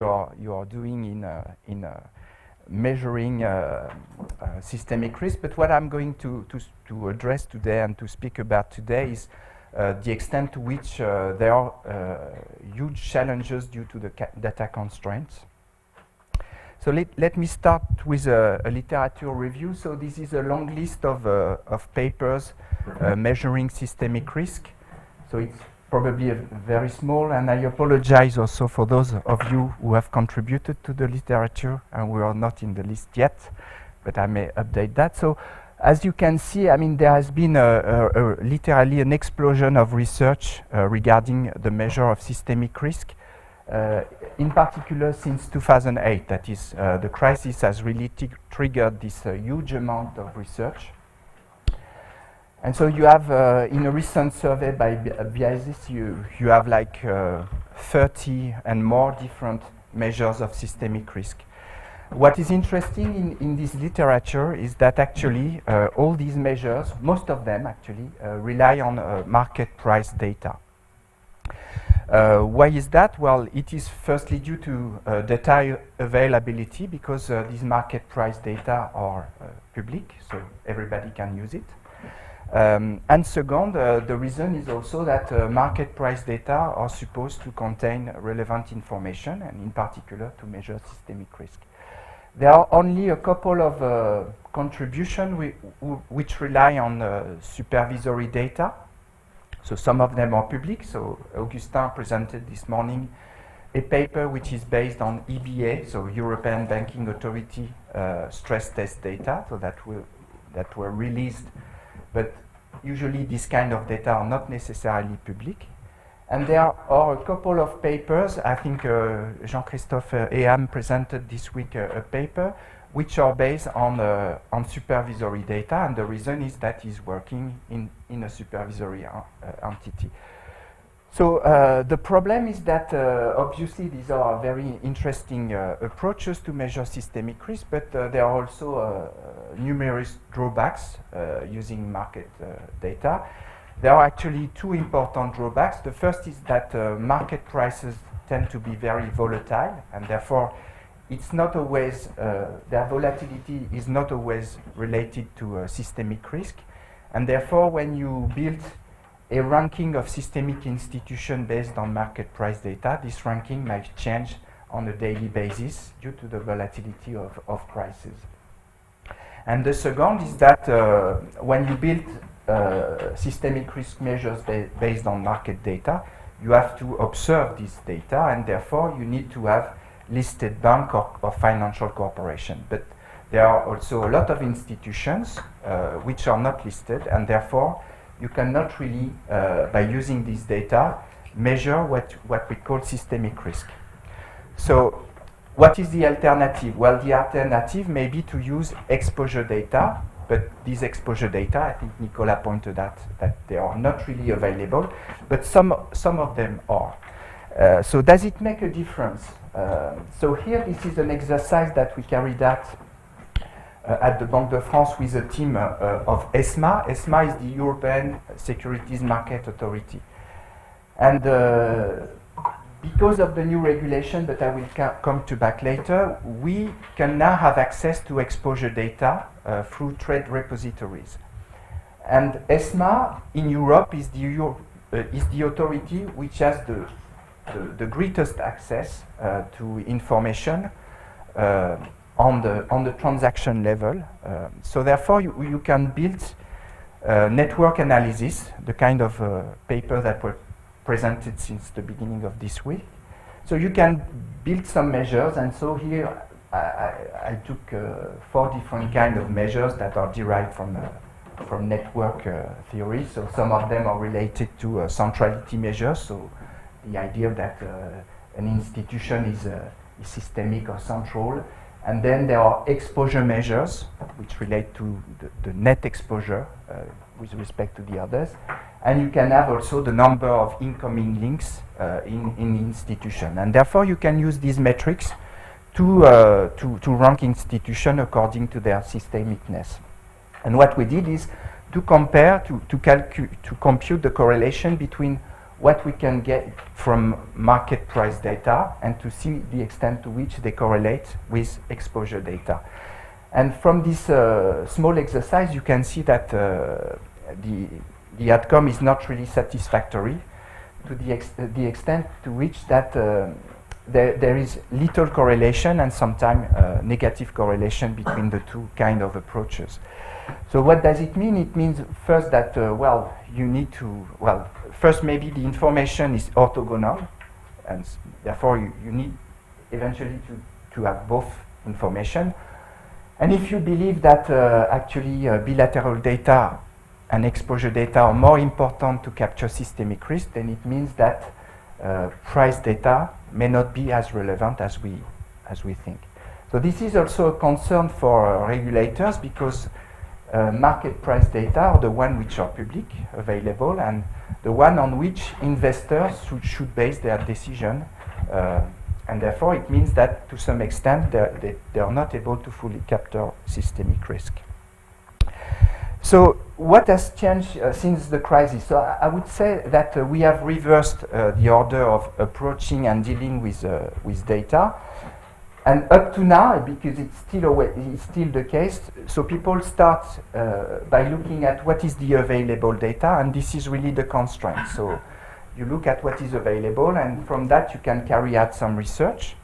you are doing in measuring systemic risk. But what I'm going to address today and to speak about today is the extent to which there are huge challenges due to the data constraints. So let me start with a literature review. So this is a long list of papers measuring systemic risk. So it's probably very small, and I apologize also for those of you who have contributed to the literature and we are not in the list yet, but I may update that. So as you can see, I mean, there has been literally an explosion of research regarding the measure of systemic risk. In particular since 2008, that is, the crisis has really triggered this huge amount of research. And so you have, in a recent survey by BIASIS, you have like 30 and more different measures of systemic risk. What is interesting in this literature is that actually all these measures, most of them actually, rely on market price data. Why is that? Well, it is firstly due to data availability, because these market price data are public, so everybody can use it. And second, the reason is also that market price data are supposed to contain relevant information, and in particular to measure systemic risk. There are only a couple of contributions which rely on supervisory data. So some of them are public. So Augustin presented this morning a paper which is based on EBA, so European Banking Authority stress test data, so that were released, but usually this kind of data are not necessarily public. And there are a couple of papers, I think Jean-Christophe Eham presented this week a paper, which are based on supervisory data, and the reason is that he's working in a supervisory entity. So the problem is that obviously these are very interesting approaches to measure systemic risk, but there are also numerous drawbacks using market data. There are actually two important drawbacks. The first is that market prices tend to be very volatile, and therefore it's not always, their volatility is not always related to systemic risk, and therefore when you build a ranking of systemic institutions based on market price data, this ranking might change on a daily basis due to the volatility of prices. And the second is that when you build systemic risk measures based on market data, you have to observe this data, and therefore you need to have listed bank or financial corporation. But there are also a lot of institutions which are not listed, and therefore you cannot really, by using this data, measure what we call systemic risk. So what is the alternative? Well, the alternative may be to use exposure data, but these exposure data, I think Nicolas pointed out that they are not really available, but some of them are. So does it make a difference? So here, this is an exercise that we carried out at the Banque de France with a team of ESMA. ESMA is the European Securities Market Authority. And because of the new regulation, but I will come to back later, we can now have access to exposure data through trade repositories. And ESMA in Europe is the authority which has the greatest access to information on the transaction level. So therefore you can build network analysis, the kind of paper that were presented since the beginning of this week. So you can build some measures, and so here I took 4 different kind of measures that are derived from network theory. So some of them are related to centrality measures, so the idea that an institution is systemic or central. And then there are exposure measures, which relate to the net exposure with respect to the others. And you can have also the number of incoming links in the institution. And therefore, you can use these metrics to rank institutions according to their systemicness. And what we did is to compare, to compute the correlation between what we can get from market price data and to see the extent to which they correlate with exposure data. And from this small exercise, you can see that the outcome is not really satisfactory to the extent to which that there is little correlation and sometimes negative correlation between the two kind of approaches. So what does it mean? It means first that, well, you need to, well, first maybe the information is orthogonal, and therefore you need eventually to have both information. And if you believe that actually bilateral data and exposure data are more important to capture systemic risk, then it means that price data may not be as relevant as we think. So this is also a concern for regulators, because market price data are the one which are public, available, and the one on which investors should base their decision. And therefore it means that to some extent they are not able to fully capture systemic risk. So what has changed since the crisis? So I would say that we have reversed the order of approaching and dealing with data. And up to now, because it's still the case, so people start by looking at what is the available data, and this is really the constraint. So you look at what is available, and from that you can carry out some research.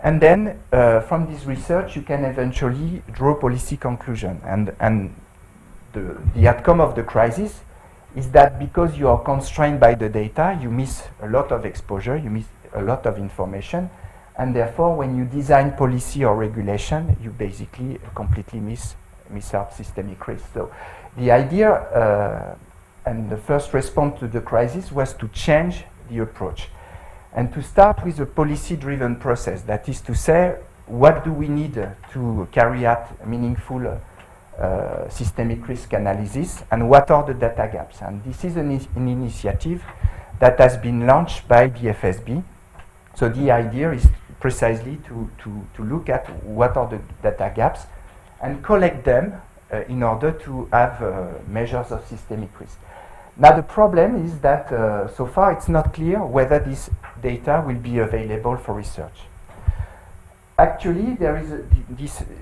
And then from this research you can eventually draw policy conclusion. And the outcome of the crisis is that because you are constrained by the data, you miss a lot of exposure, you miss a lot of information, and therefore when you design policy or regulation, you basically completely miss out systemic risk. So the idea and the first response to the crisis was to change the approach and to start with a policy-driven process. That is to say, what do we need to carry out meaningful systemic risk analysis, and what are the data gaps? And this is an initiative that has been launched by the FSB. So the idea is precisely to look at what are the data gaps and collect them in order to have measures of systemic risk. Now the problem is that so far it's not clear whether this data will be available for research. Actually, there is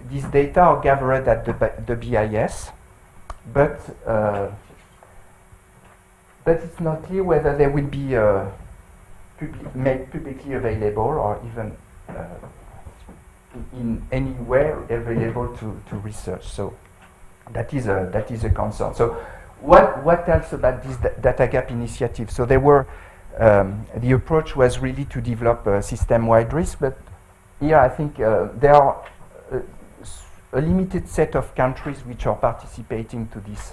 these data are gathered at the BIS, but it's not clear whether they will be made publicly available or even in any way available to research. So that is a concern. So what else about this data gap initiative? So there were the approach was really to develop a system-wide risk, but here I think there are a limited set of countries which are participating to this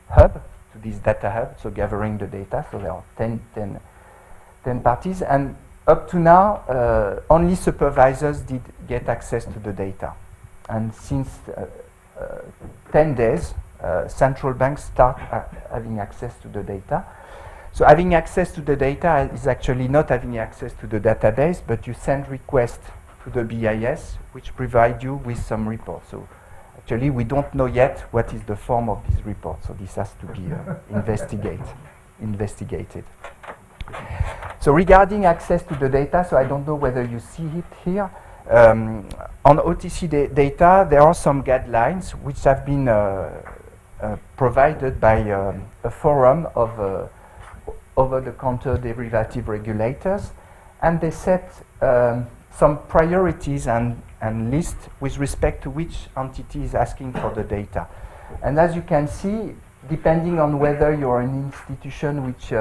hub, to this data hub, so gathering the data. So there are 10 parties, and up to now only supervisors did get access to the data. And since 10 days, central banks start having access to the data. So having access to the data is actually not having access to the database, but you send requests to the BIS, which provide you with some reports. So actually, we don't know yet what is the form of this report. So this has to be investigated. So regarding access to the data, so I don't know whether you see it here. On OTC data, there are some guidelines which have been provided by a forum of over-the-counter derivative regulators, and they set some priorities and list with respect to which entity is asking for the data. And as you can see, depending on whether you're an institution which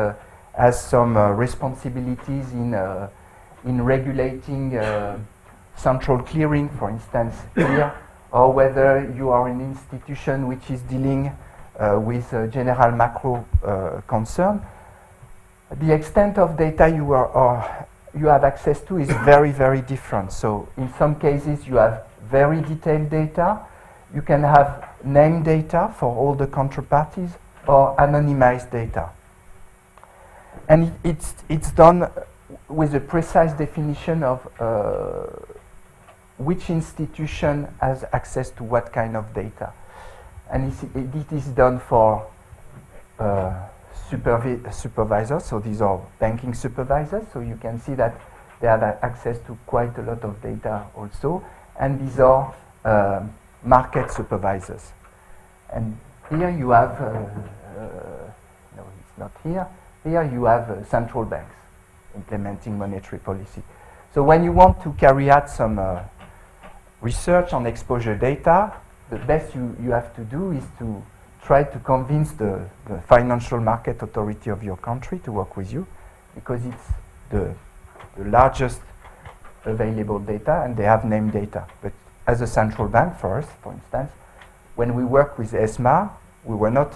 has some responsibilities in regulating central clearing, for instance, here, or whether you are an institution which is dealing with general macro concern, the extent of data you have access to is very, very different. So in some cases you have very detailed data. You can have named data for all the counterparties or anonymized data. And it's done with a precise definition of which institution has access to what kind of data. And it is done for supervisors. So these are banking supervisors. So you can see that they have access to quite a lot of data also. And these are market supervisors. And here you have, no, it's not here. Here you have central banks implementing monetary policy. So when you want to carry out some research on exposure data, the best you have to do is to try to convince the financial market authority of your country to work with you, because it's the largest available data and they have named data. But as a central bank for us, for instance, when we work with ESMA, we were not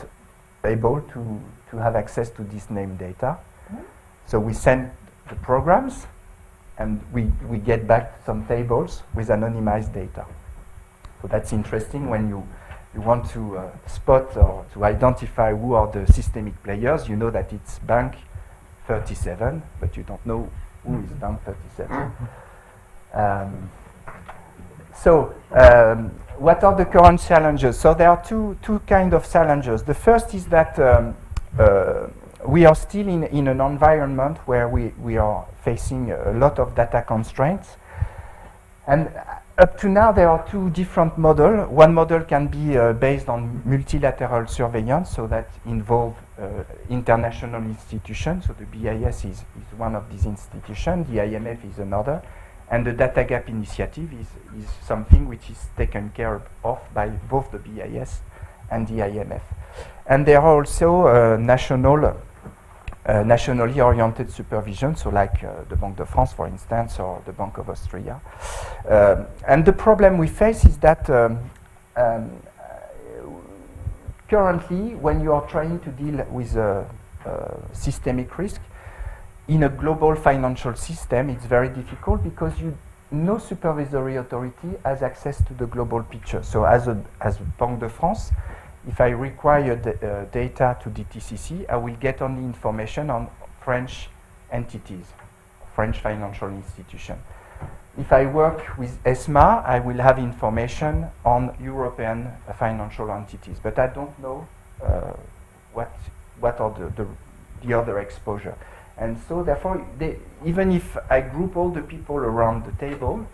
able to have access to this named data. So we send the programs and we get back some tables with anonymized data. So that's interesting when you want to spot or to identify who are the systemic players. You know that it's bank 37, but you don't know who is bank 37. What are the current challenges? So there are two kind of challenges. The first is that we are still in an environment where we are facing a lot of data constraints. And up to now, there are two different models. One model can be based on multilateral surveillance, so that involve international institutions. So the BIS is one of these institutions, the IMF is another, and the data gap initiative is something which is taken care of by both the BIS and the IMF. And there are also nationally oriented supervision, so like the Banque de France, for instance, or the Bank of Austria. And the problem we face is that currently, when you are trying to deal with systemic risk in a global financial system, it's very difficult because no supervisory authority has access to the global picture. So as Banque de France, if I require data to DTCC, I will get only information on French entities, French financial institution. If I work with ESMA, I will have information on European financial entities, but I don't know what are the other exposure. And so therefore, even if I group all the people around the table,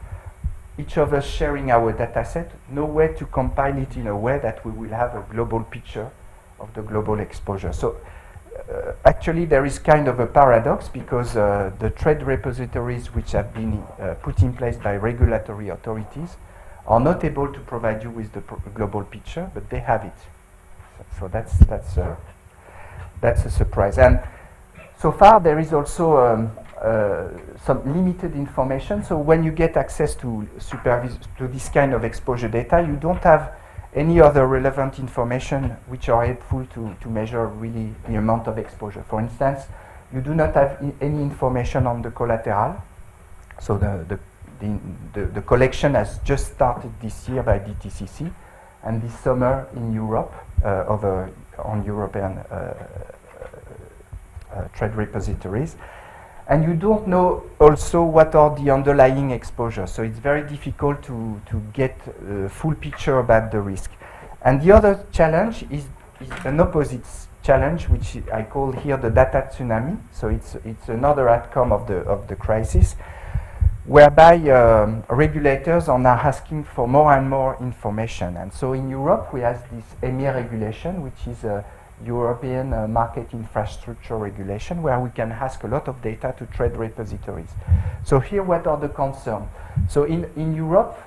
each of us sharing our data set, no way to compile it in a way that we will have a global picture of the global exposure. So actually there is kind of a paradox, because the trade repositories which have been put in place by regulatory authorities are not able to provide you with the global picture, but they have it. So that's a surprise. And so far there is also some limited information. So when you get access to this kind of exposure data, you don't have any other relevant information which are helpful to measure really the amount of exposure. For instance, you do not have any information on the collateral. So the collection has just started this year by DTCC, and this summer in Europe on European trade repositories. And you don't know also what are the underlying exposures. So it's very difficult to get a full picture about the risk. And the other challenge is an opposite challenge, which I call here the data tsunami. So it's another outcome of the crisis, whereby regulators are now asking for more and more information. And so in Europe, we have this EMIR regulation, which is a European market infrastructure regulation, where we can ask a lot of data to trade repositories. So here, what are the concerns? So in Europe,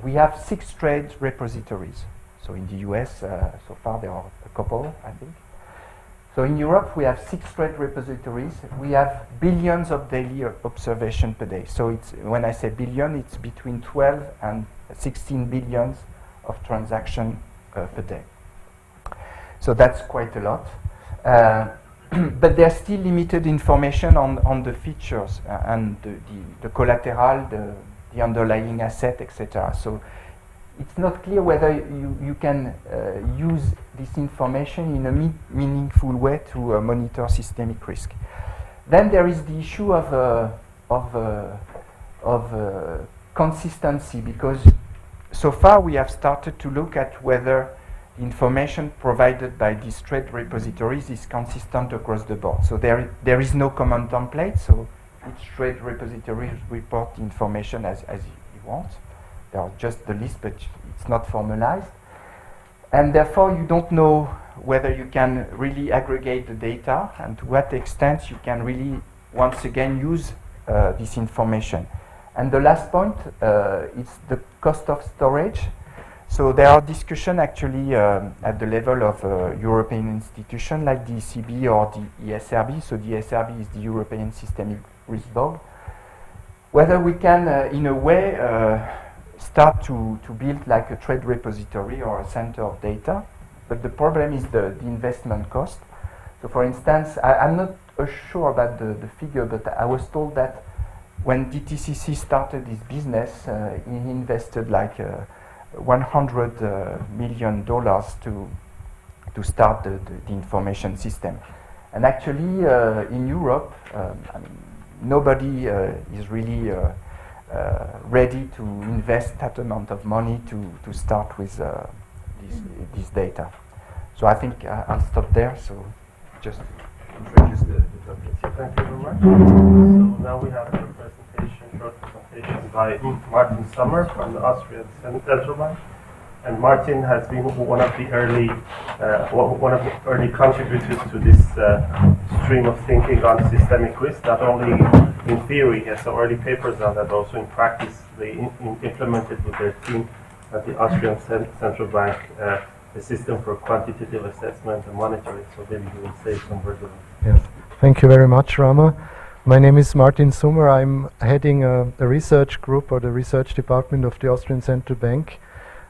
we have 6 trade repositories. So in the US, so far there are a couple, I think. So in Europe, we have 6 trade repositories. We have billions of daily observation per day. So when I say billion, it's between 12 and 16 billions of transactions per day. So that's quite a lot. But there's still limited information on the features and the collateral, the underlying asset, etc. So it's not clear whether you can use this information in a meaningful way to monitor systemic risk. Then there is the issue of consistency, because so far we have started to look at whether information provided by these trade repositories is consistent across the board. So there is no common template, so each trade repository report information as he wants. There are just the list, but it's not formalized. And therefore, you don't know whether you can really aggregate the data and to what extent you can really, once again, use this information. And the last point is the cost of storage. So there are discussions actually at the level of European institutions like the ECB or the ESRB. So the ESRB is the European Systemic Risk Board. Whether we can, in a way, start to build like a trade repository or a center of data. But the problem is the investment cost. So for instance, I'm not sure about the figure, but I was told that when DTCC started this business, he invested like $100 million to start the information system. And actually, in Europe, I mean, nobody is really ready to invest that amount of money to start with this data. So I think I'll stop there. So just introduce the topic. Thank you very much. So now we have a short presentation by Martin Sommer from the Austrian Central Bank. And Martin has been one of the early contributors to this stream of thinking on systemic risk. Not only in theory, he has some early papers on that, also in practice they implemented with their team at the Austrian Central Bank a system for quantitative assessment and monitoring. So maybe you will say some words about it. Yes, thank you very much, Rama. My name is Martin Sommer. I'm heading a research group or the research department of the Austrian Central Bank.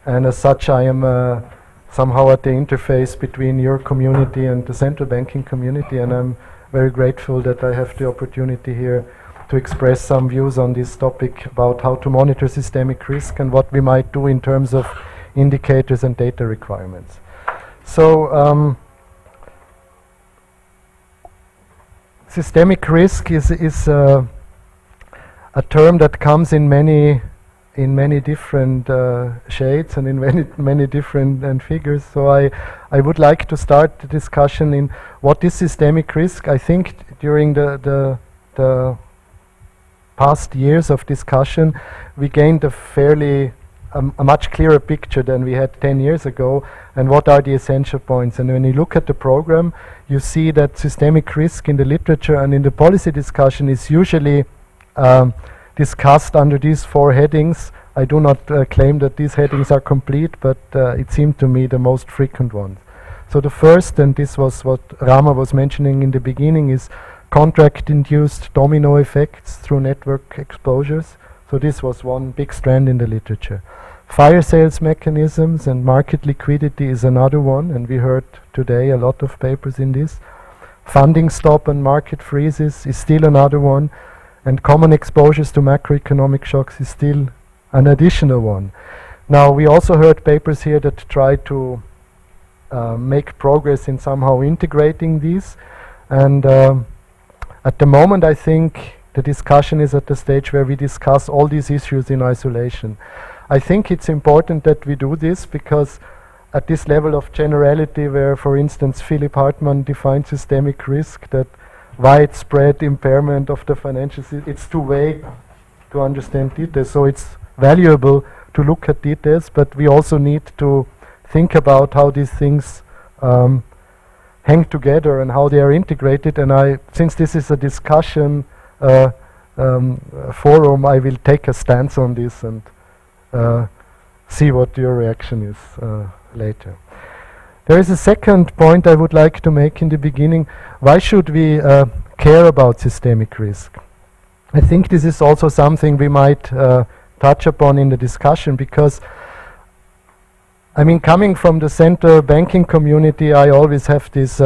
And as such, I am somehow at the interface between your community and the central banking community, and I'm very grateful that I have the opportunity here to express some views on this topic about how to monitor systemic risk and what we might do in terms of indicators and data requirements. So, systemic risk is a term that comes in many different shades and in many different figures. So I would like to start the discussion in what is systemic risk. I think during the past years of discussion, we gained a much clearer picture than we had 10 years ago, and what are the essential points. And when you look at the program, you see that systemic risk in the literature and in the policy discussion is usually discussed under these 4 headings. I do not claim that these headings are complete, but it seemed to me the most frequent ones. So the first, and this was what Rama was mentioning in the beginning, is contract-induced domino effects through network exposures. So this was one big strand in the literature. Fire sales mechanisms and market liquidity is another one, and we heard today a lot of papers in this. Funding stop and market freezes is still another one, and common exposures to macroeconomic shocks is still an additional one. Now, we also heard papers here that try to make progress in somehow integrating these, and at the moment I think the discussion is at the stage where we discuss all these issues in isolation. I think it's important that we do this because at this level of generality where, for instance, Philip Hartmann defined systemic risk, that widespread impairment of the financial system, it's too vague to understand details. So it's valuable to look at details, but we also need to think about how these things hang together and how they are integrated. And since this is a discussion forum, I will take a stance on this and see what your reaction is later. There is a second point I would like to make in the beginning. Why should we care about systemic risk? I think this is also something we might touch upon in the discussion, because I mean, coming from the central banking community, I always have this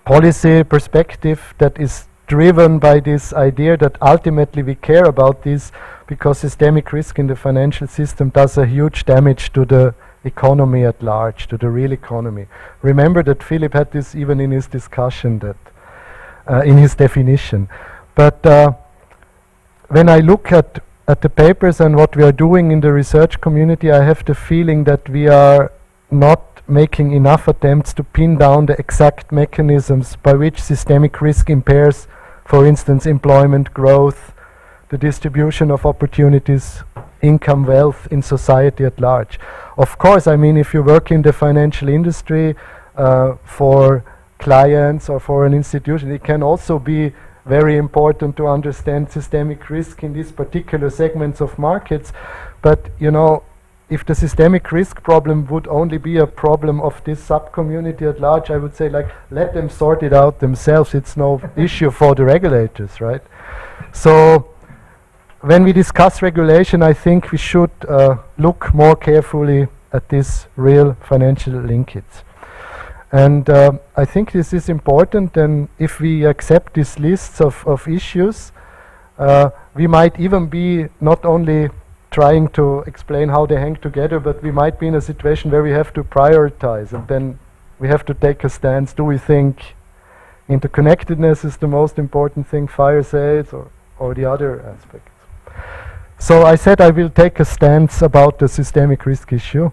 policy perspective that is driven by this idea that ultimately we care about this because systemic risk in the financial system does a huge damage to the economy at large, to the real economy. Remember that Philip had this even in his discussion, that in his definition. But when I look at the papers and what we are doing in the research community, I have the feeling that we are not making enough attempts to pin down the exact mechanisms by which systemic risk impairs, for instance, employment growth, the distribution of opportunities, income, wealth in society at large. Of course, I mean, if you work in the financial industry for clients or for an institution, it can also be very important to understand systemic risk in these particular segments of markets. But, you know, if the systemic risk problem would only be a problem of this sub-community at large, I would say, like, let them sort it out themselves. It's no issue for the regulators, right? So when we discuss regulation, I think we should look more carefully at this real financial linkage. And I think this is important, and if we accept these lists of issues, we might even be not only trying to explain how they hang together, but we might be in a situation where we have to prioritize, and then we have to take a stance. Do we think interconnectedness is the most important thing, fire sales, or the other aspects? So I said I will take a stance about the systemic risk issue,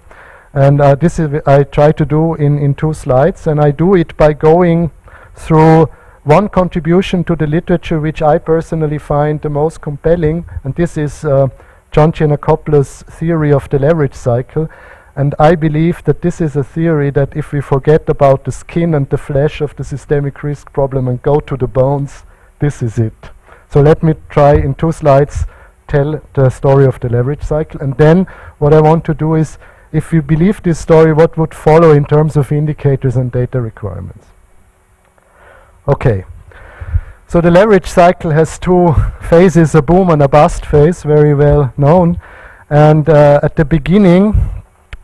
and this is I try to do in 2 slides, and I do it by going through one contribution to the literature which I personally find the most compelling, and this is John Giannakopoulos' theory of the leverage cycle. And I believe that this is a theory that if we forget about the skin and the flesh of the systemic risk problem and go to the bones, this is it. So let me try in 2 slides tell the story of the leverage cycle, and then what I want to do is, if you believe this story, what would follow in terms of indicators and data requirements. Okay. So the leverage cycle has 2 phases, a boom and a bust phase, very well known. And at the beginning,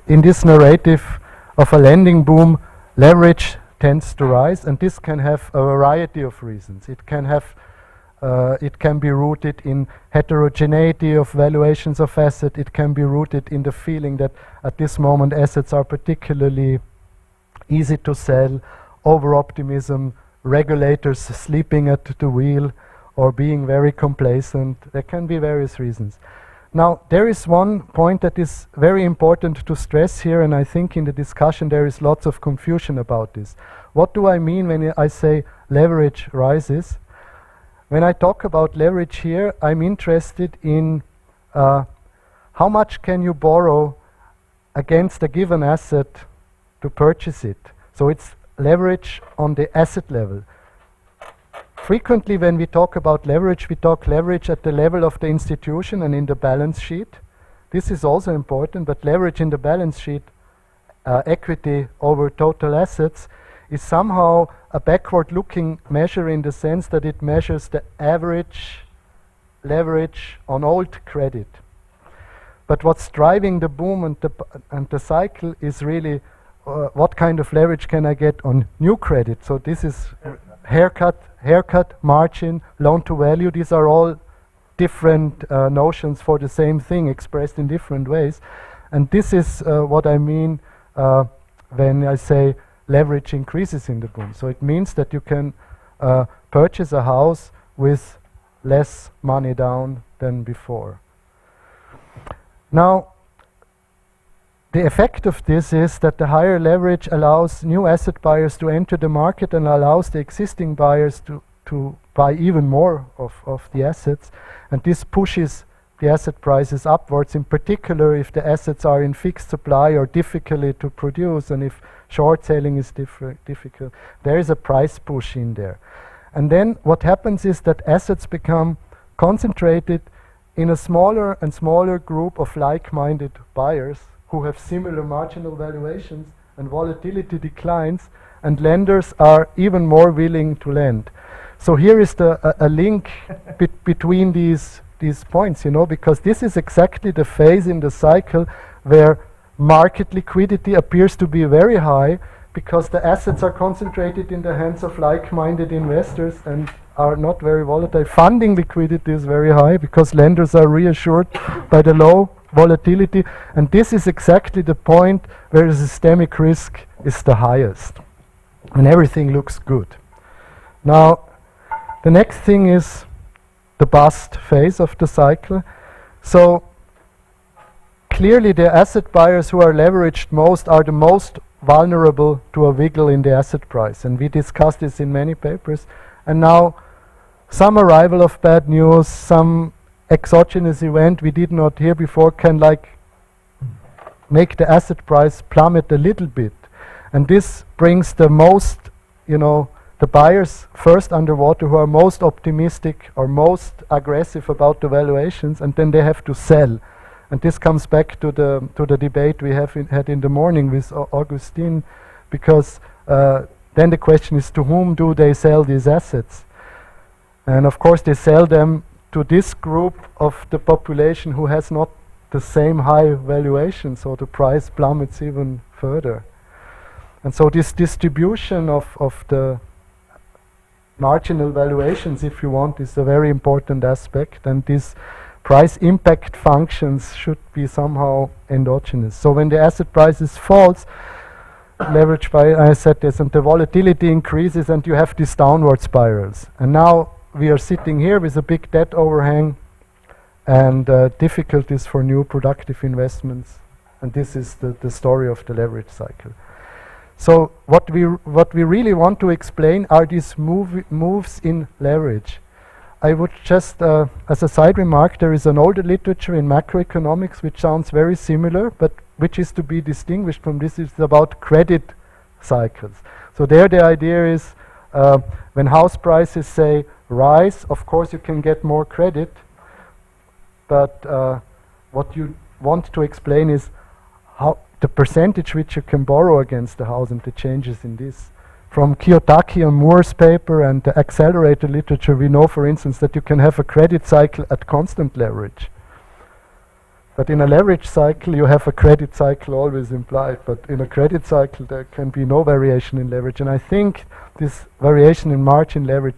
in this narrative of a lending boom, leverage tends to rise, and this can have a variety of reasons. It can be rooted in heterogeneity of valuations of assets. It can be rooted in the feeling that at this moment assets are particularly easy to sell, over-optimism, regulators sleeping at the wheel, or being very complacent. There can be various reasons. Now, there is one point that is very important to stress here, and I think in the discussion there is lots of confusion about this. What do I mean when I say leverage rises? When I talk about leverage here, I'm interested in how much can you borrow against a given asset to purchase it. So it's leverage on the asset level. Frequently when we talk about leverage, we talk leverage at the level of the institution and in the balance sheet. This is also important, but leverage in the balance sheet, equity over total assets, is somehow a backward-looking measure in the sense that it measures the average leverage on old credit. But what's driving the boom and the cycle is really what kind of leverage can I get on new credit. So this is haircut, margin, loan to value. These are all different notions for the same thing expressed in different ways. And this is what I mean when I say leverage increases in the boom. So it means that you can purchase a house with less money down than before. Now, the effect of this is that the higher leverage allows new asset buyers to enter the market and allows the existing buyers to buy even more of the assets, and this pushes the asset prices upwards, in particular if the assets are in fixed supply or difficult to produce, and if short selling is difficult. There is a price push in there. And then what happens is that assets become concentrated in a smaller and smaller group of like-minded buyers who have similar marginal valuations, and volatility declines, and lenders are even more willing to lend. So here is a link between these points, you know, because this is exactly the phase in the cycle where market liquidity appears to be very high because the assets are concentrated in the hands of like-minded investors and are not very volatile. Funding liquidity is very high because lenders are reassured by the low volatility, and this is exactly the point where the systemic risk is the highest, and everything looks good. Now, the next thing is the bust phase of the cycle. So clearly the asset buyers who are leveraged most are the most vulnerable to a wiggle in the asset price. And we discussed this in many papers. And now some arrival of bad news, some exogenous event we did not hear before can like make the asset price plummet a little bit. And this brings the most, the buyers first underwater who are most optimistic or most aggressive about the valuations, and then they have to sell. And this comes back to the debate we had in the morning with Augustine, because then the question is, to whom do they sell these assets? And of course they sell them to this group of the population who has not the same high valuation, so the price plummets even further. And so this distribution of the marginal valuations, if you want, is a very important aspect, and these price impact functions should be somehow endogenous. So when the asset prices falls, leverage by, I said this, and the volatility increases and you have these downward spirals. And now we are sitting here with a big debt overhang and difficulties for new productive investments. And this is the story of the leverage cycle. So what we really want to explain are these moves in leverage. I would just, as a side remark, there is an older literature in macroeconomics which sounds very similar, but which is to be distinguished from this. Is about credit cycles. So there the idea is when house prices, say, rise, of course you can get more credit, but what you want to explain is how the percentage which you can borrow against the house and the changes in this. From Kiyotaki and Moore's paper and the accelerator literature, we know, for instance, that you can have a credit cycle at constant leverage. But in a leverage cycle, you have a credit cycle always implied, but in a credit cycle there can be no variation in leverage. And I think this variation in margin leverage,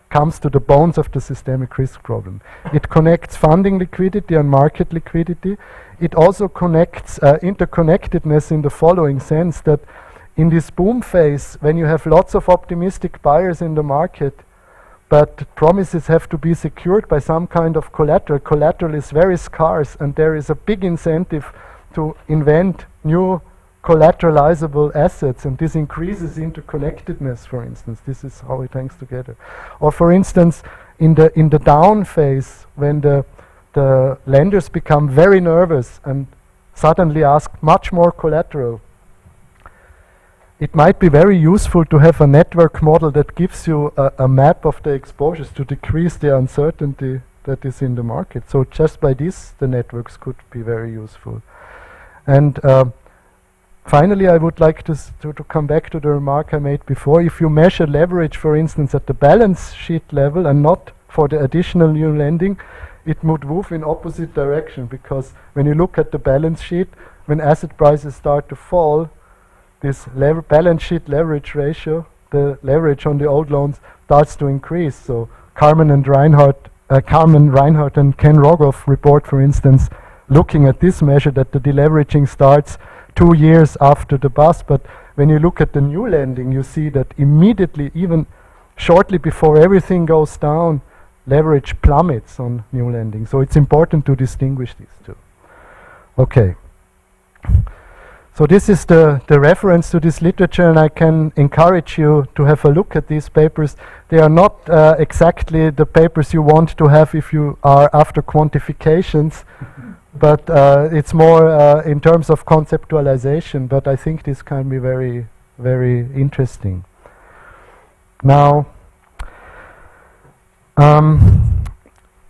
comes to the bones of the systemic risk problem. It connects funding liquidity and market liquidity. It also connects interconnectedness in the following sense, that in this boom phase, when you have lots of optimistic buyers in the market, but promises have to be secured by some kind of collateral. Collateral is very scarce, and there is a big incentive to invent new collateralizable assets, and this increases interconnectedness, for instance. This is how it hangs together. Or for instance, in the down phase, when the lenders become very nervous and suddenly ask much more collateral, it might be very useful to have a network model that gives you a map of the exposures to decrease the uncertainty that is in the market. So just by this, the networks could be very useful. And finally, I would like to come back to the remark I made before. If you measure leverage, for instance, at the balance sheet level and not for the additional new lending, it would move in opposite direction, because when you look at the balance sheet, when asset prices start to fall, this balance sheet leverage ratio, the leverage on the old loans, starts to increase. So Carmen Reinhardt and Ken Rogoff report, for instance, looking at this measure, that the deleveraging starts 2 years after the bust. But when you look at the new lending, you see that immediately, even shortly before everything goes down, leverage plummets on new lending. So it's important to distinguish these two. Okay. So this is the reference to this literature, and I can encourage you to have a look at these papers. They are not exactly the papers you want to have if you are after quantifications, but it's more in terms of conceptualization, but I think this can be very, very interesting. Now,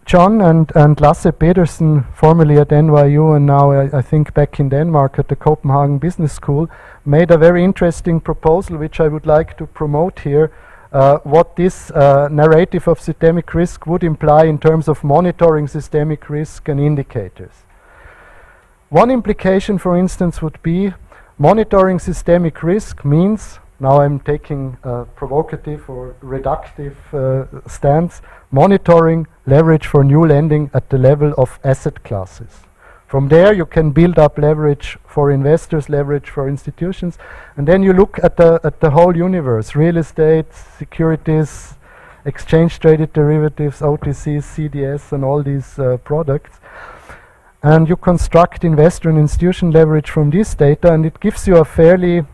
John and Lasse Pedersen, formerly at NYU and now I think back in Denmark at the Copenhagen Business School, made a very interesting proposal which I would like to promote here, what this narrative of systemic risk would imply in terms of monitoring systemic risk and indicators. One implication, for instance, would be monitoring systemic risk means, now I'm taking a provocative or reductive stance, monitoring leverage for new lending at the level of asset classes. From there you can build up leverage for investors, leverage for institutions, and then you look at the whole universe: real estate, securities, exchange traded derivatives, OTCs, CDS, and all these products. And you construct investor and institution leverage from this data, and it gives you a fairly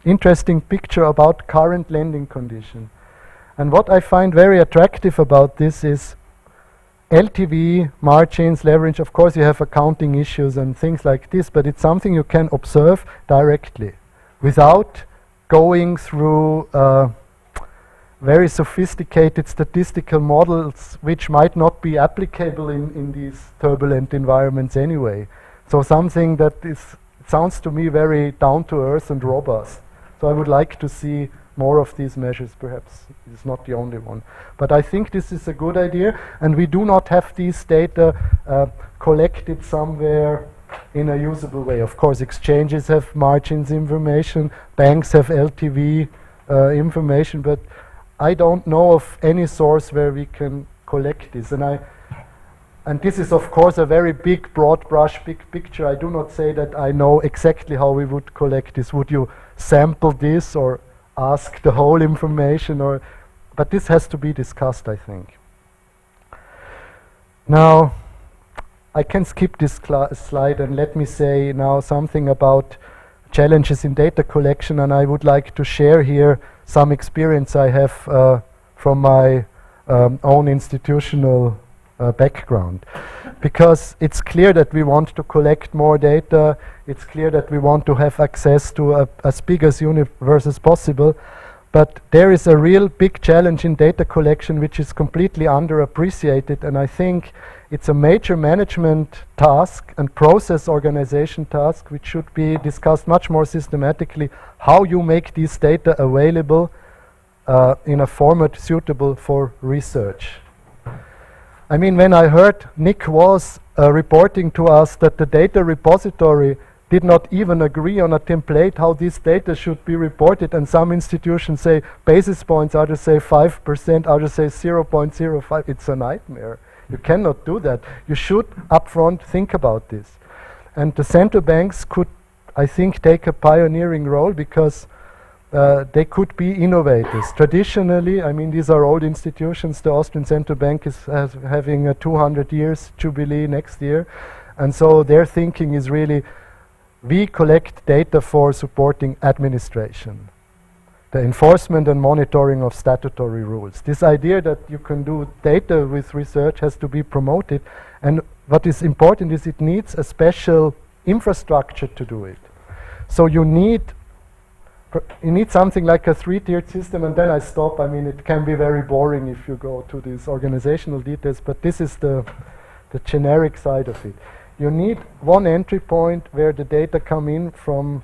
interesting picture about current lending condition. And what I find very attractive about this is LTV, margins, leverage. Of course, you have accounting issues and things like this, but it's something you can observe directly without going through very sophisticated statistical models which might not be applicable in these turbulent environments anyway. So something that sounds to me very down to earth and robust. So I would like to see more of these measures. Perhaps it's not the only one. But I think this is a good idea, and we do not have these data collected somewhere in a usable way. Of course, exchanges have margins information, banks have LTV information, but I don't know of any source where we can collect this. And this is, of course, a very big, broad brush, big picture. I do not say that I know exactly how we would collect this. Would you sample this or ask the whole information? But this has to be discussed, I think. Now, I can skip this slide and let me say now something about challenges in data collection, and I would like to share here some experience I have from my own institutional background. Because it's clear that we want to collect more data, it's clear that we want to have access to as big a universe as possible, but there is a real big challenge in data collection which is completely underappreciated, and I think it's a major management task and process organization task which should be discussed much more systematically, how you make these data available in a format suitable for research. I mean, when I heard Nick was reporting to us that the data repository did not even agree on a template how this data should be reported, and some institutions say basis points, others say 5%, others say 0.05, it's a nightmare. You cannot do that. You should upfront think about this. And the central banks could, I think, take a pioneering role because they could be innovators. Traditionally, I mean, these are old institutions. The Austrian Central Bank is having a 200 years jubilee next year. And so their thinking is really, we collect data for supporting administration, the enforcement and monitoring of statutory rules. This idea that you can do data with research has to be promoted. And what is important is it needs a special infrastructure to do it. So you need something like a three-tiered system, and then I stop. I mean, it can be very boring if you go to these organizational details, but this is the generic side of it. You need one entry point where the data come in from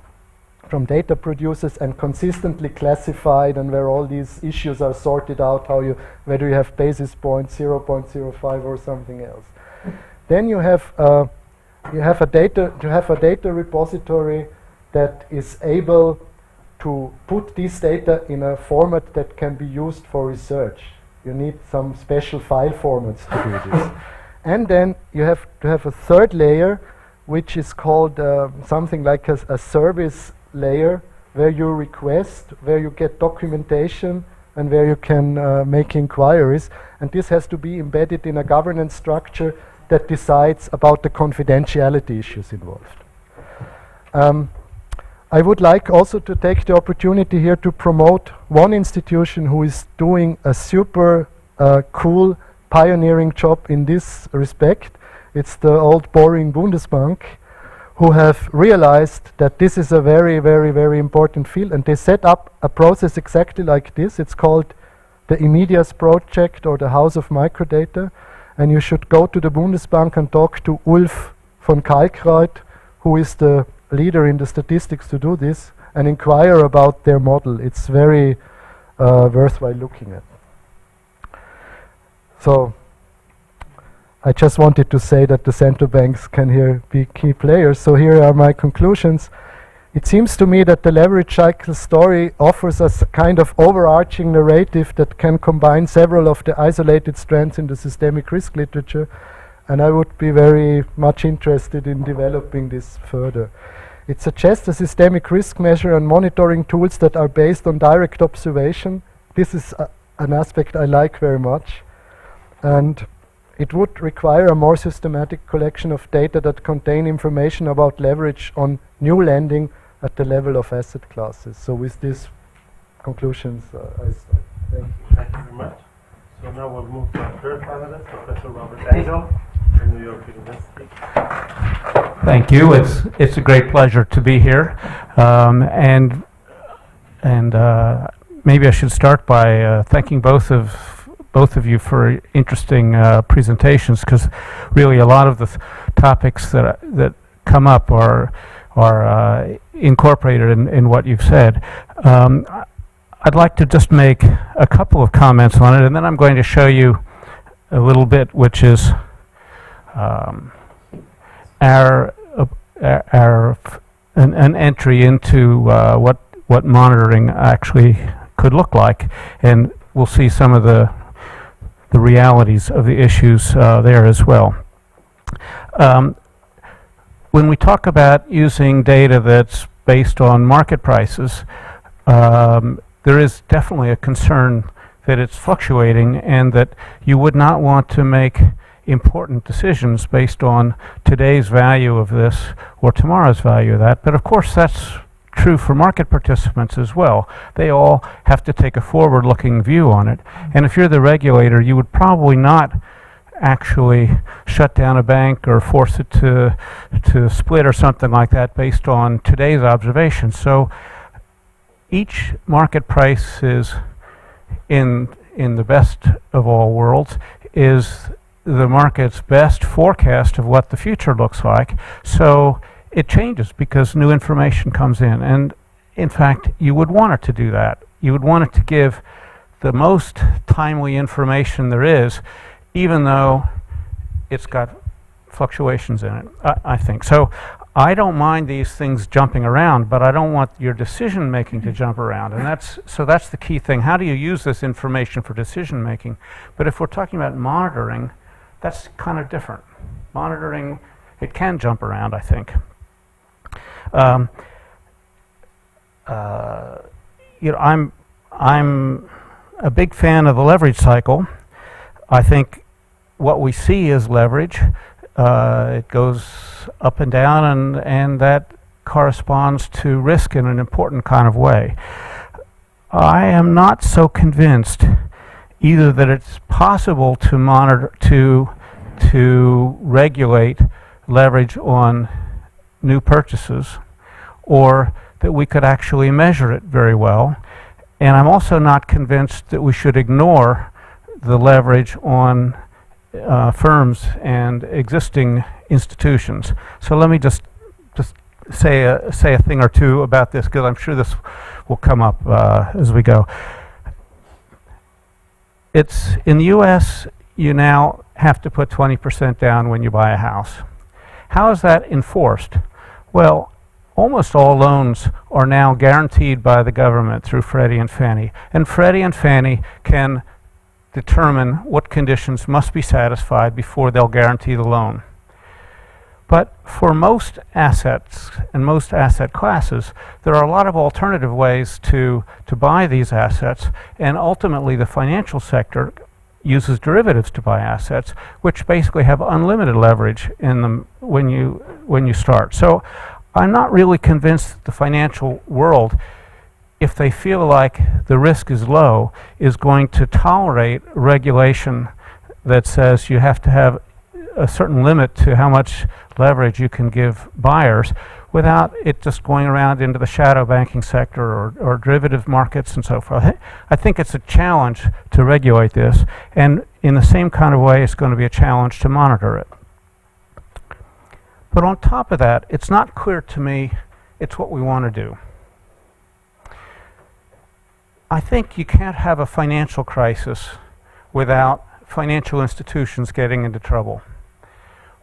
data producers and consistently classified, and where all these issues are sorted out, whether you have basis points, 0.05 or something else. Then you have a data repository that is able to put this data in a format that can be used for research. You need some special file formats to do this. And then you have to have a third layer, which is called something like a service layer, where you request, where you get documentation, and where you can make inquiries. And this has to be embedded in a governance structure that decides about the confidentiality issues involved. I would like also to take the opportunity here to promote one institution who is doing a super cool pioneering job in this respect. It's the old boring Bundesbank, who have realized that this is a very, very, very important field, and they set up a process exactly like this. It's called the Immedias project, or the House of Microdata, and you should go to the Bundesbank and talk to Ulf von Kalkreuth, who is the leader in the statistics to do this, and inquire about their model. It's very worthwhile looking at. So I just wanted to say that the central banks can here be key players. So here are my conclusions. It seems to me that the leverage cycle story offers us a kind of overarching narrative that can combine several of the isolated strands in the systemic risk literature, and I would be very much interested in developing this further. It suggests a systemic risk measure and monitoring tools that are based on direct observation. This is an aspect I like very much. And it would require a more systematic collection of data that contain information about leverage on new lending at the level of asset classes. So with these conclusions, I stop. Thank you. Thank you very much. So now we'll move to our third panelist, Professor Robert Engel from New York University. Thank you. It's a great pleasure to be here, and maybe I should start by thanking both of you for interesting presentations, because really a lot of the topics that come up are incorporated in what you've said. I'd like to just make a couple of comments on it, and then I'm going to show you a little bit, which is an entry into what monitoring actually could look like, and we'll see some of the realities of the issues there as well. When we talk about using data that's based on market prices, there is definitely a concern that it's fluctuating and that you would not want to make important decisions based on today's value of this or tomorrow's value of that. But of course that's true for market participants as well. They all have to take a forward-looking view on it. And if you're the regulator, you would probably not actually shut down a bank or force it to split or something like that based on today's observations. So each market price is, in the best of all worlds, is the market's best forecast of what the future looks like. So it changes because new information comes in, and in fact you would want it to do that. You would want it to give the most timely information there is, even though it's got fluctuations in it, I think. So I don't mind these things jumping around, but I don't want your decision making to jump around, and that's the key thing. How do you use this information for decision making? But if we're talking about monitoring, that's kind of different. Monitoring, it can jump around, I think. You know, I'm a big fan of the leverage cycle. I think what we see is leverage. It goes up and down, and that corresponds to risk in an important kind of way. I am not so convinced either that it's possible to monitor, to regulate leverage on new purchases, or that we could actually measure it very well. And I'm also not convinced that we should ignore the leverage on firms and existing institutions. So let me just say a thing or two about this, because I'm sure this will come up as we go. It's in the US, you now have to put 20% down when you buy a house. How is that enforced? Well, almost all loans are now guaranteed by the government through Freddie and Fannie, and Freddie and Fannie can determine what conditions must be satisfied before they'll guarantee the loan. But for most assets and most asset classes, there are a lot of alternative ways to buy these assets, and ultimately the financial sector uses derivatives to buy assets, which basically have unlimited leverage in them when you start. So I'm not really convinced that the financial world, if they feel like the risk is low, is going to tolerate regulation that says you have to have a certain limit to how much leverage you can give buyers without it just going around into the shadow banking sector or derivative markets and so forth. I think it's a challenge to regulate this, and in the same kind of way it's going to be a challenge to monitor it. But on top of that, it's not clear to me it's what we want to do. I think you can't have a financial crisis without financial institutions getting into trouble.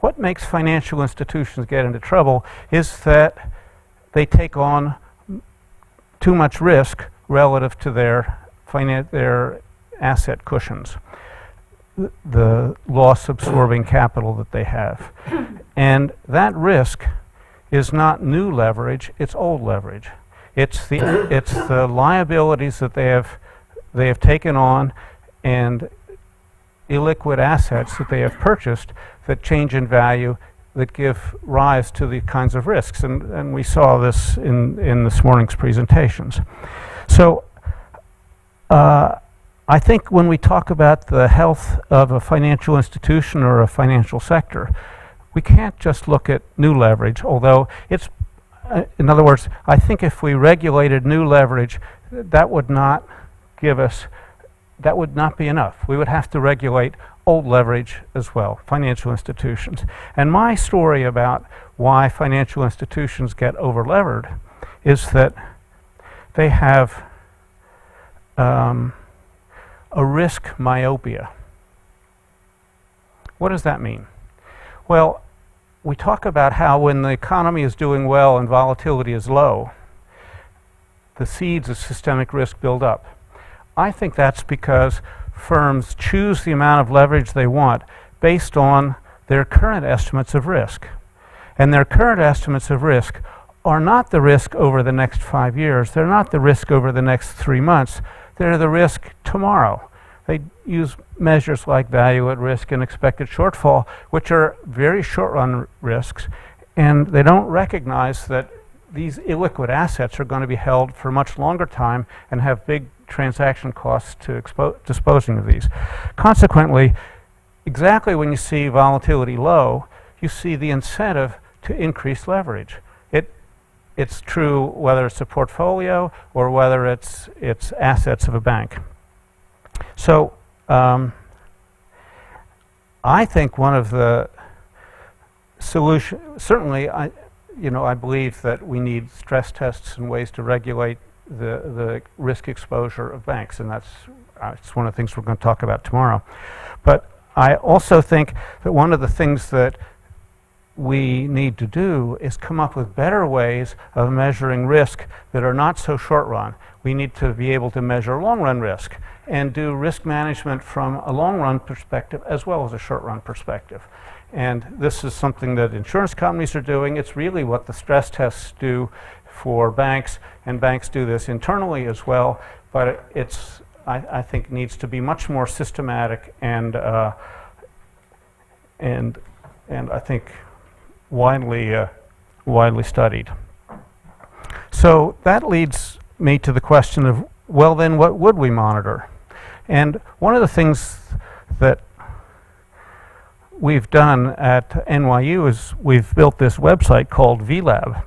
What makes financial institutions get into trouble is that they take on too much risk relative to their asset cushions, the loss-absorbing capital that they have. And that risk is not new leverage, it's old leverage. It's the liabilities that they have taken on, and illiquid assets that they have purchased that change in value, that give rise to the kinds of risks. And we saw this in this morning's presentations. So I think when we talk about the health of a financial institution or a financial sector, we can't just look at new leverage, although it's, in other words, I think if we regulated new leverage, that would not give us, that would not be enough. We would have to regulate old leverage as well, financial institutions. And my story about why financial institutions get over-levered is that they have a risk myopia. What does that mean? Well, we talk about how when the economy is doing well and volatility is low, the seeds of systemic risk build up. I think that's because firms choose the amount of leverage they want based on their current estimates of risk. And their current estimates of risk are not the risk over the next 5 years. They're not the risk over the next 3 months. They're the risk tomorrow. They use measures like value at risk and expected shortfall, which are very short-run risks, and they don't recognize that these illiquid assets are going to be held for a much longer time and have big transaction costs to disposing of these. Consequently, exactly when you see volatility low, you see the incentive to increase leverage. It's true whether it's a portfolio or whether it's assets of a bank. So I think one of the solutions, certainly I believe that we need stress tests and ways to regulate the risk exposure of banks, and that's one of the things we're going to talk about tomorrow. But I also think that one of the things that we need to do is come up with better ways of measuring risk that are not so short run. We need to be able to measure long run risk and do risk management from a long run perspective as well as a short run perspective. And this is something that insurance companies are doing. It's really what the stress tests do for banks, and banks do this internally as well, but it's, I think, needs to be much more systematic and I think widely studied. So that leads me to the question of, well, then what would we monitor? And one of the things that we've done at NYU is we've built this website called VLab,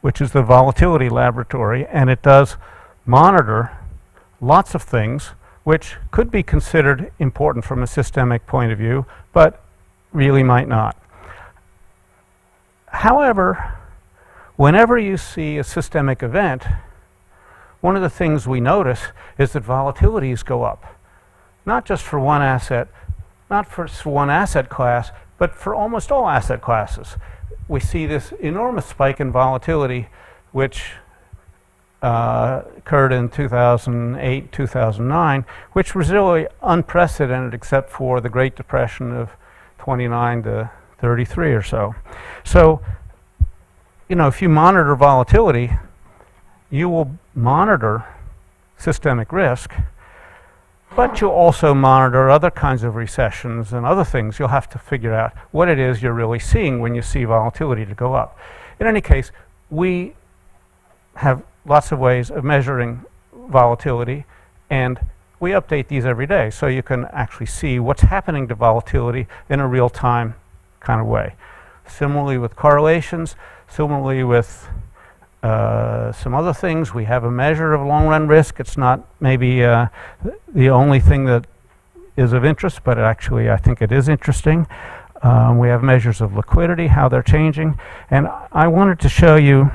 which is the Volatility Laboratory, and it does monitor lots of things which could be considered important from a systemic point of view, but really might not. However, whenever you see a systemic event, one of the things we notice is that volatilities go up, not just for one asset, not for one asset class, but for almost all asset classes. We see this enormous spike in volatility, which occurred in 2008, 2009, which was really unprecedented except for the Great Depression of 29 to 33 or so. So, if you monitor volatility, you will monitor systemic risk, but you'll also monitor other kinds of recessions and other things. You'll have to figure out what it is you're really seeing when you see volatility to go up. In any case, we have lots of ways of measuring volatility, and we update these every day, so you can actually see what's happening to volatility in a real-time kind of way. Similarly with correlations, similarly with some other things, we have a measure of long-run risk. It's not maybe the only thing that is of interest, but actually I think it is interesting. We have measures of liquidity, how they're changing, and I wanted to show you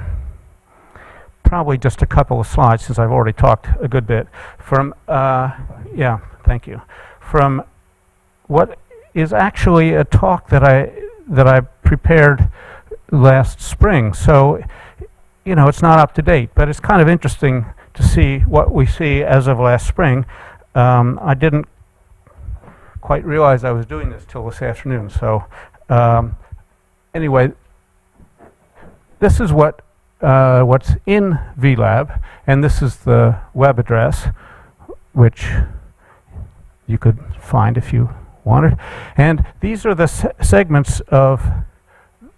probably just a couple of slides, since I've already talked a good bit, from thank you, from what is actually a talk that I prepared last spring. So, it's not up to date, but it's kind of interesting to see what we see as of last spring. I didn't quite realize I was doing this till this afternoon. So, anyway, this is what's in VLab, and this is the web address, which you could find if you wanted. And these are the segments of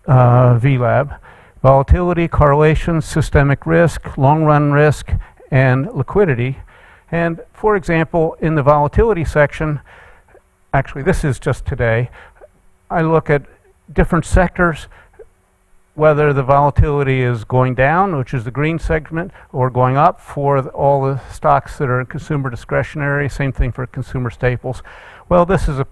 VLAB: volatility, correlation, systemic risk, long-run risk, and liquidity. And for example, in the volatility section, actually this is just today, I look at different sectors, whether the volatility is going down, which is the green segment, or going up for all the stocks that are in consumer discretionary. Same thing for consumer staples. Well, this is a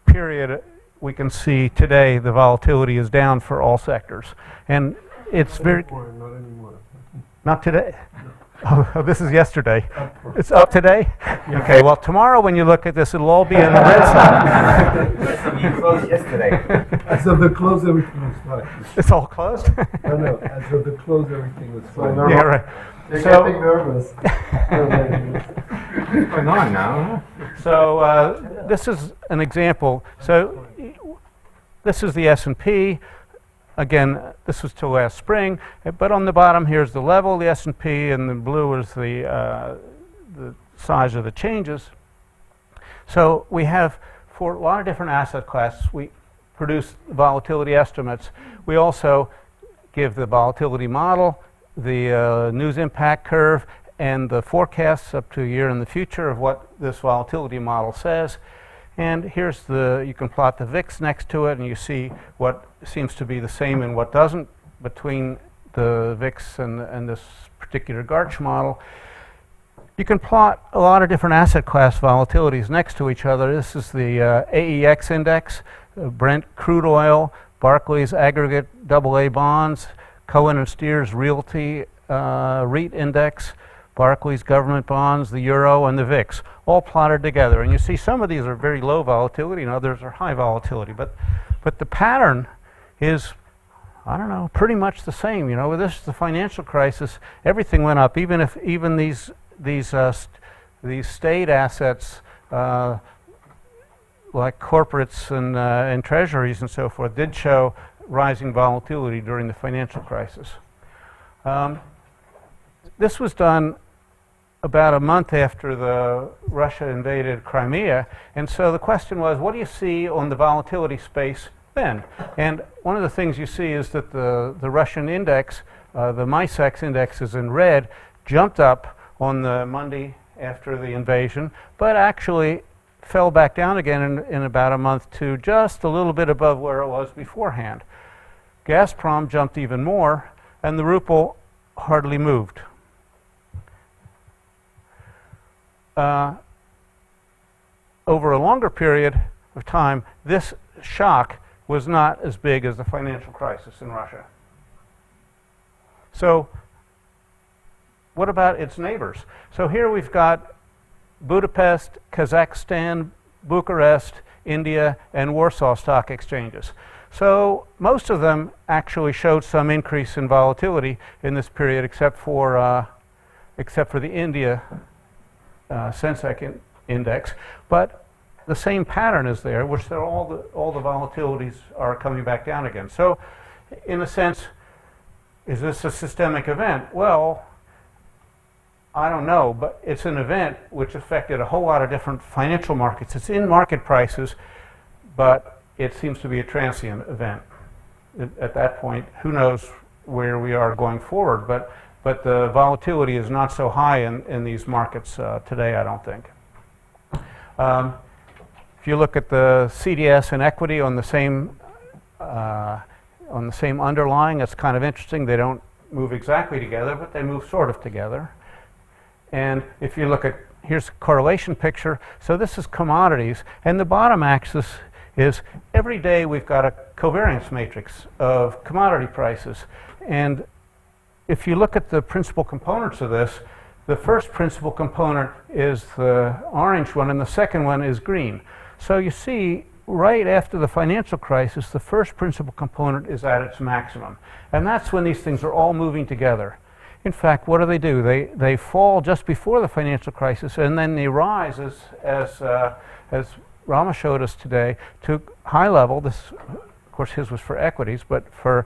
period we can see today the volatility is down for all sectors. And it's very... Not anymore. Not today? Oh, this is yesterday. It's up today? Okay, well, tomorrow when you look at this, it'll all be in the red side. You closed yesterday. As of the close, everything was fine. It's all closed? No, as of the close, everything was fine. Yeah, right. You're So- getting nervous. What's going on now? So this is an example. So this is the S&P. Again, this was till last spring, but on the bottom here's the level, the S&P, and the blue is the size of the changes. So we have, for a lot of different asset classes, we produce volatility estimates. We also give the volatility model, the news impact curve, and the forecasts up to a year in the future of what this volatility model says. And here's you can plot the VIX next to it, and you see what seems to be the same and what doesn't between the VIX and this particular Garch model. You can plot a lot of different asset class volatilities next to each other. This is the AEX index, Brent crude oil, Barclays aggregate AA bonds, Cohen and Steers realty REIT index, Barclays government bonds, the euro, and the VIX, all plotted together. And you see some of these are very low volatility and others are high volatility. But the pattern is, I don't know, pretty much the same. You know, with this, the financial crisis, everything went up. Even if these state assets, like corporates and treasuries and so forth, did show rising volatility during the financial crisis. This was done about a month after Russia invaded Crimea, and so the question was, what do you see on the volatility space then? And one of the things you see is that the Russian index, the MISEX index is in red, jumped up on the Monday after the invasion, but actually fell back down again in about a month to just a little bit above where it was beforehand. Gazprom jumped even more, and the ruble hardly moved. Over a longer period of time, this shock was not as big as the financial crisis in Russia. So what about its neighbors? So here we've got Budapest, Kazakhstan, Bucharest, India, and Warsaw stock exchanges. So most of them actually showed some increase in volatility in this period, except for the India Sensex index, but the same pattern is there, which all the volatilities are coming back down again. So, in a sense, is this a systemic event? Well, I don't know, but it's an event which affected a whole lot of different financial markets. It's in market prices, but it seems to be a transient event. At that point, who knows where we are going forward, but the volatility is not so high in these markets today, I don't think. If you look at the CDS and equity on the same underlying, it's kind of interesting. They don't move exactly together, but they move sort of together. And if you look at, here's a correlation picture. So this is commodities, and the bottom axis is every day we've got a covariance matrix of commodity prices. And if you look at the principal components of this, the first principal component is the orange one, and the second one is green. So you see, right after the financial crisis, the first principal component is at its maximum. And that's when these things are all moving together. In fact, what do? They fall just before the financial crisis, and then they rise as Rama showed us today to high level. This, of course, his was for equities, but for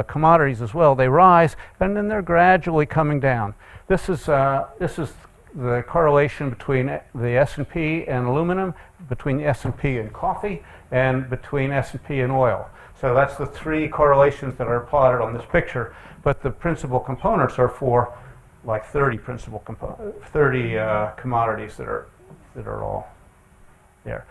commodities as well. They rise, and then they're gradually coming down. This is the correlation between the S&P and aluminum, between the S&P and coffee, and between S&P and oil. So that's the three correlations that are plotted on this picture, but the principal components are for like 30 commodities that are all there.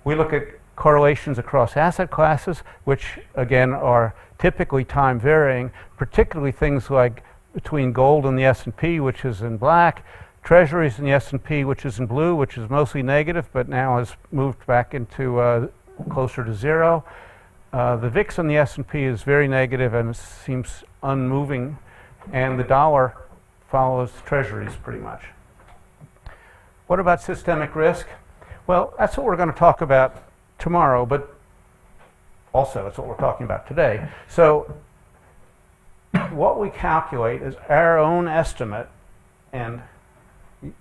We look at correlations across asset classes, which again are typically time varying, particularly things like between gold and the S&P, which is in black, treasuries in the S&P, which is in blue, which is mostly negative, but now has moved back into closer to zero. The VIX on the S&P is very negative and seems unmoving, and the dollar follows treasuries pretty much. What about systemic risk? Well, that's what we're going to talk about tomorrow, but also it's what we're talking about today. So what we calculate is our own estimate, and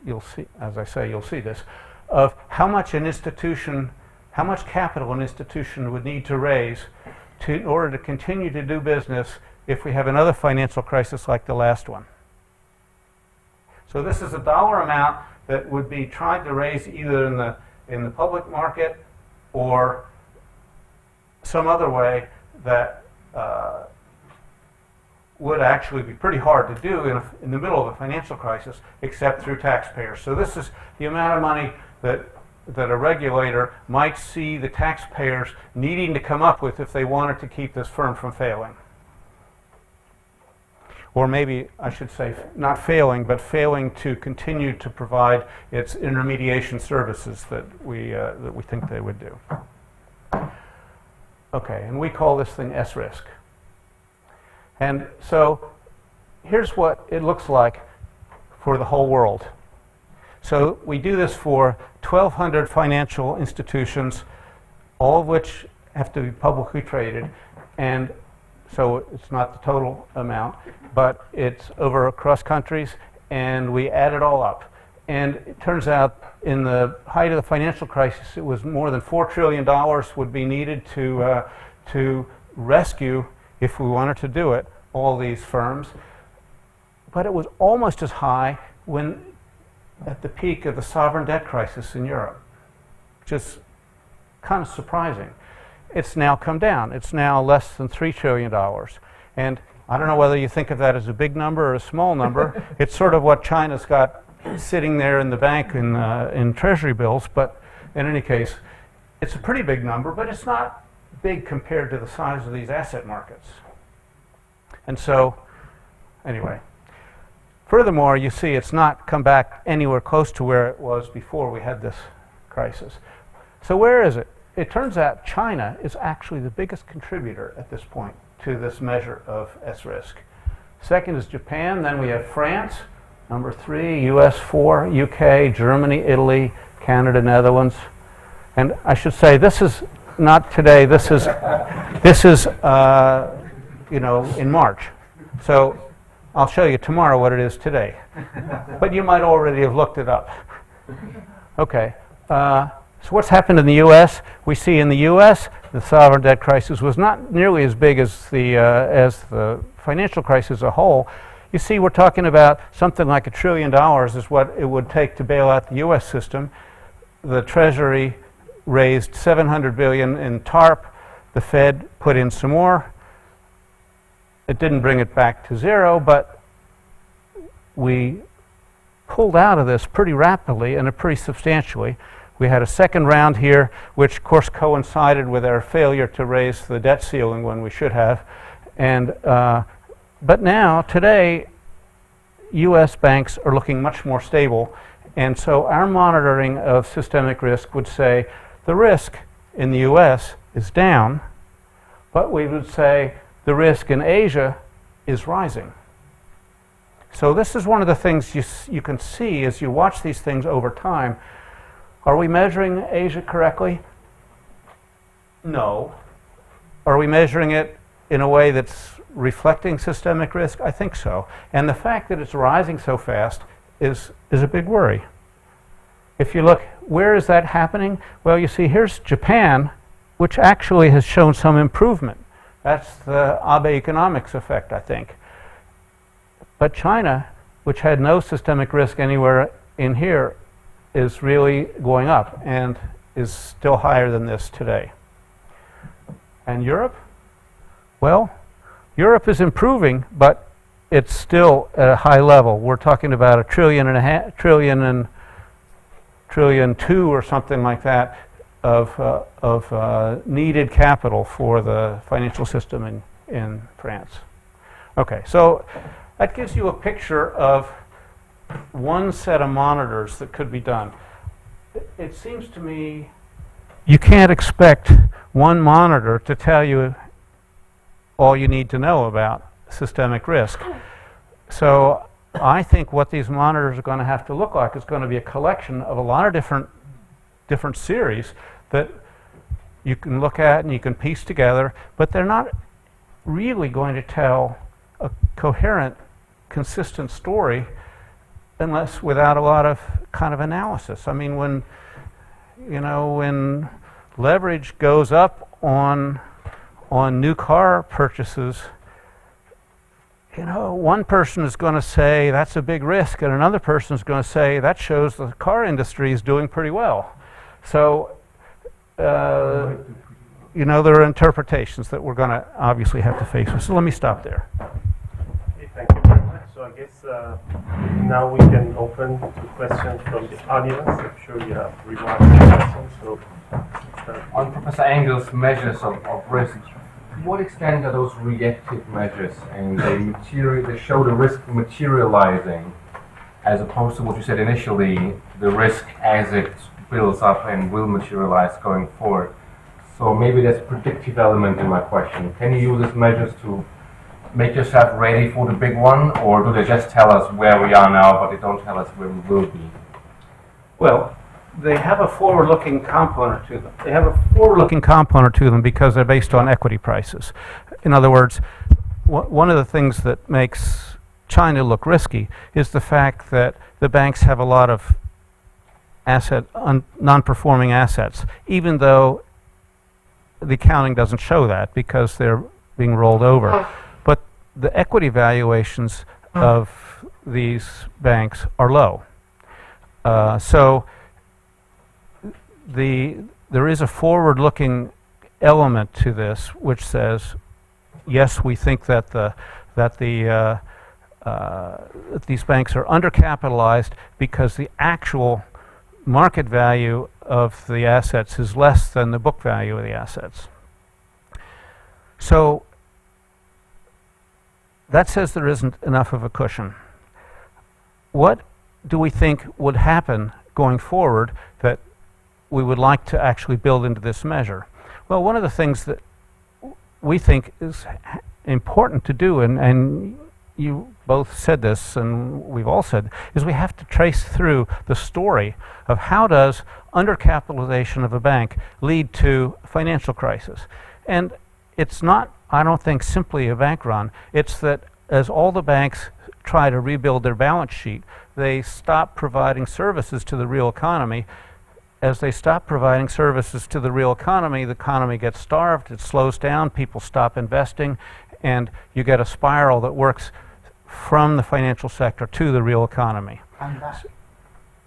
you'll see, as I say, you'll see this, of how much an institution, how much capital an institution would need to raise in order to continue to do business if we have another financial crisis like the last one. So this is a dollar amount that would be tried to raise either in the public market or some other way that would actually be pretty hard to do in the middle of a financial crisis, except through taxpayers. So this is the amount of money that a regulator might see the taxpayers needing to come up with if they wanted to keep this firm from failing. Or maybe I should say not failing, but failing to continue to provide its intermediation services that we think they would do. Okay, and we call this thing S-risk. And so here's what it looks like for the whole world. So we do this for 1,200 financial institutions, all of which have to be publicly traded, and so it's not the total amount, but it's over across countries, and we add it all up. And it turns out in the height of the financial crisis, it was more than $4 trillion would be needed to rescue, if we wanted to do it, all these firms. But it was almost as high when at the peak of the sovereign debt crisis in Europe, which is kind of surprising. It's now come down. It's now less than $3 trillion. And I don't know whether you think of that as a big number or a small number. It's sort of what China's got sitting there in the bank in treasury bills, but in any case, it's a pretty big number, but it's not big compared to the size of these asset markets. And so, anyway, furthermore, you see it's not come back anywhere close to where it was before we had this crisis. So where is it? It turns out China is actually the biggest contributor at this point to this measure of S-risk. Second is Japan, then we have France, number 3, US 4, UK, Germany, Italy, Canada, Netherlands. And I should say this is not today, this is in March. So I'll show you tomorrow what it is today. But you might already have looked it up. Okay. So what's happened in the U.S.? We see in the U.S. the sovereign debt crisis was not nearly as big as the financial crisis as a whole. You see, we're talking about something like $1 trillion is what it would take to bail out the U.S. system. The Treasury raised $700 billion in TARP. The Fed put in some more. It didn't bring it back to zero, but we pulled out of this pretty rapidly and pretty substantially. We had a second round here, which of course coincided with our failure to raise the debt ceiling when we should have. And but now, today, U.S. banks are looking much more stable. And so our monitoring of systemic risk would say the risk in the U.S. is down, but we would say the risk in Asia is rising. So this is one of the things you can see as you watch these things over time. Are we measuring Asia correctly? No. Are we measuring it in a way that's reflecting systemic risk? I think so. And the fact that it's rising so fast is a big worry. If you look, where is that happening? Well, you see, here's Japan, which actually has shown some improvement. That's the Abe economics effect, I think. But China, which had no systemic risk anywhere in here, is really going up and is still higher than this today. And Europe? Well, Europe is improving, but it's still at a high level. We're talking about $1.5 trillion and $1.2 trillion or something like that of needed capital for the financial system in France. Okay, so that gives you a picture of one set of monitors that could be done. It seems to me you can't expect one monitor to tell you all you need to know about systemic risk. So I think what these monitors are going to have to look like is going to be a collection of a lot of different series that you can look at and you can piece together, but they're not really going to tell a coherent, consistent story unless without a lot of kind of analysis. I mean, when leverage goes up on new car purchases, one person is going to say that's a big risk, and another person is going to say that shows the car industry is doing pretty well. So, there are interpretations that we're going to obviously have to face with. So let me stop there. Okay, thank you very much. So I guess now we can open to questions from the audience. I'm sure you have remarks and questions. So, on Professor Engel's measures of risk, to what extent are those reactive measures and they show the risk materializing as opposed to what you said initially, the risk as it builds up and will materialize going forward? So maybe there's a predictive element in my question. Can you use these measures to make yourself ready for the big one, or do they just tell us where we are now but they don't tell us where we will be? Well, they have a forward-looking component to them. They have a forward-looking component to them because they're based on equity prices. In other words, one of the things that makes China look risky is the fact that the banks have a lot of non-performing assets, even though the accounting doesn't show that because they're being rolled over. But the equity valuations of these banks are low. So there is a forward-looking element to this which says, yes, we think that these banks are undercapitalized because the actual market value of the assets is less than the book value of the assets. So that says there isn't enough of a cushion. What do we think would happen going forward that we would like to actually build into this measure? Well, one of the things that we think is important to do, and you both said this and we've all said, is we have to trace through the story of how does undercapitalization of a bank lead to financial crisis. And it's not, I don't think, simply a bank run. It's that as all the banks try to rebuild their balance sheet, they stop providing services to the real economy. As they stop providing services to the real economy, the economy gets starved, it slows down, people stop investing, and you get a spiral that works from the financial sector to the real economy. And back.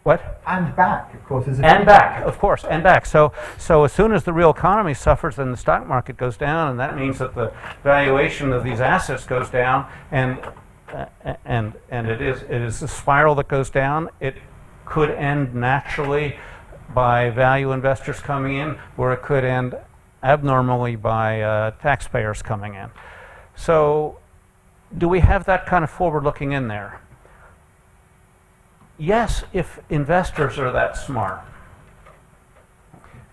What? And back, of course. And back, of course, and back. So as soon as the real economy suffers, then the stock market goes down, and that means that the valuation of these assets goes down, and it is a spiral that goes down. It could end naturally by value investors coming in, or it could end abnormally by taxpayers coming in. So do we have that kind of forward-looking in there? Yes, if investors are that smart.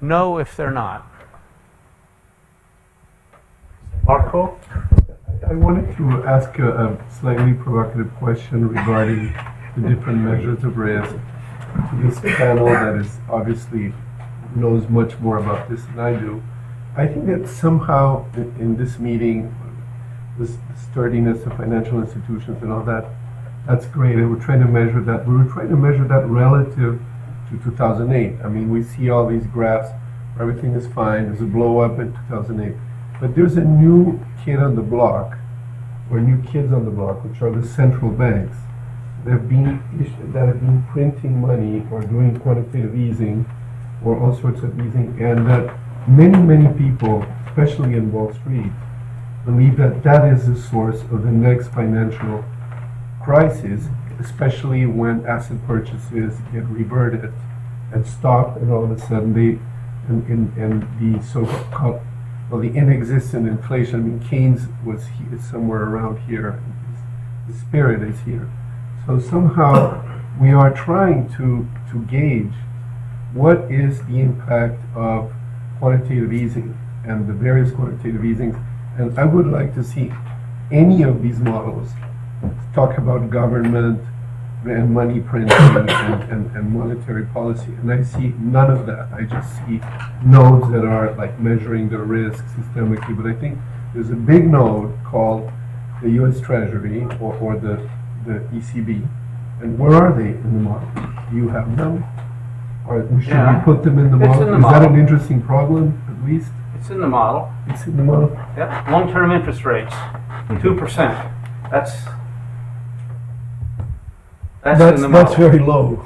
No, if they're not. Marco? I wanted to ask a slightly provocative question regarding the different measures of risk. This panel that is obviously knows much more about this than I do. I think that somehow in this meeting, this sturdiness of financial institutions and all that, that's great. And we're trying to measure that. We were trying to measure that relative to 2008. I mean, we see all these graphs where everything is fine. There's a blow up in 2008. But there's a new kid on the block, or new kids on the block, which are the central banks. that have been printing money or doing quantitative easing or all sorts of easing, and that many people, especially in Wall Street, believe that that is the source of the next financial crisis, especially when asset purchases get reverted and stopped, and all of a sudden and the so-called, well, the inexistent inflation. I mean, Keynes was somewhere around here. The spirit is here. So somehow we are trying to gauge what is the impact of quantitative easing and the various quantitative easings. And I would like to see any of these models talk about government and money printing and monetary policy. And I see none of that. I just see nodes that are like measuring the risk systemically. But I think there's a big node called the US Treasury or the ECB. And where are they in the model? Do you have them? Or should we put them in the model? in the Is that model. an interesting problem, at least? It's in the model. It's in the model. Yep. Long-term interest rates, 2%. That's in the model. That's very low.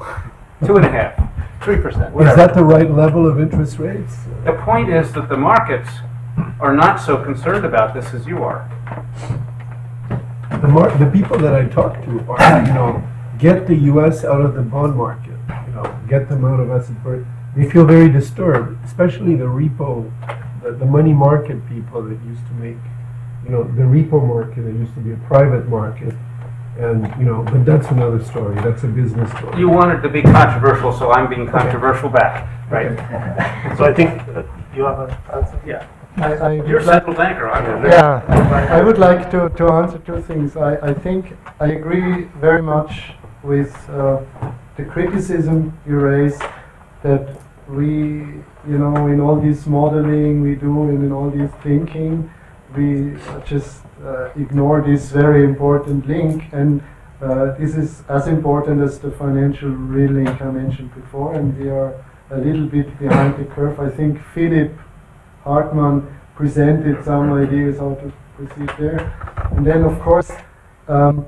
2.5%, 3%. Is Whatever. that the right level of interest rates? The point is that the markets are not so concerned about this as you are. The people that I talk to are, get the U.S. out of the bond market, get them out of asset purchase. They feel very disturbed, especially the repo, the money market people that used to make, the repo market that used to be a private market. And, but that's another story. That's a business story. You want it to be controversial, so I'm being controversial back, right? Okay. So I think you have an answer? Yeah. would You're a like- central banker, aren't you? Yeah, I would like to answer two things. I think I agree very much with the criticism you raise that we, in all this modeling we do and in all this thinking, we just ignore this very important link, and this is as important as the financial real link I mentioned before, and we are a little bit behind the curve. I think Philip Hartmann presented some ideas how to proceed there. And then, of course, the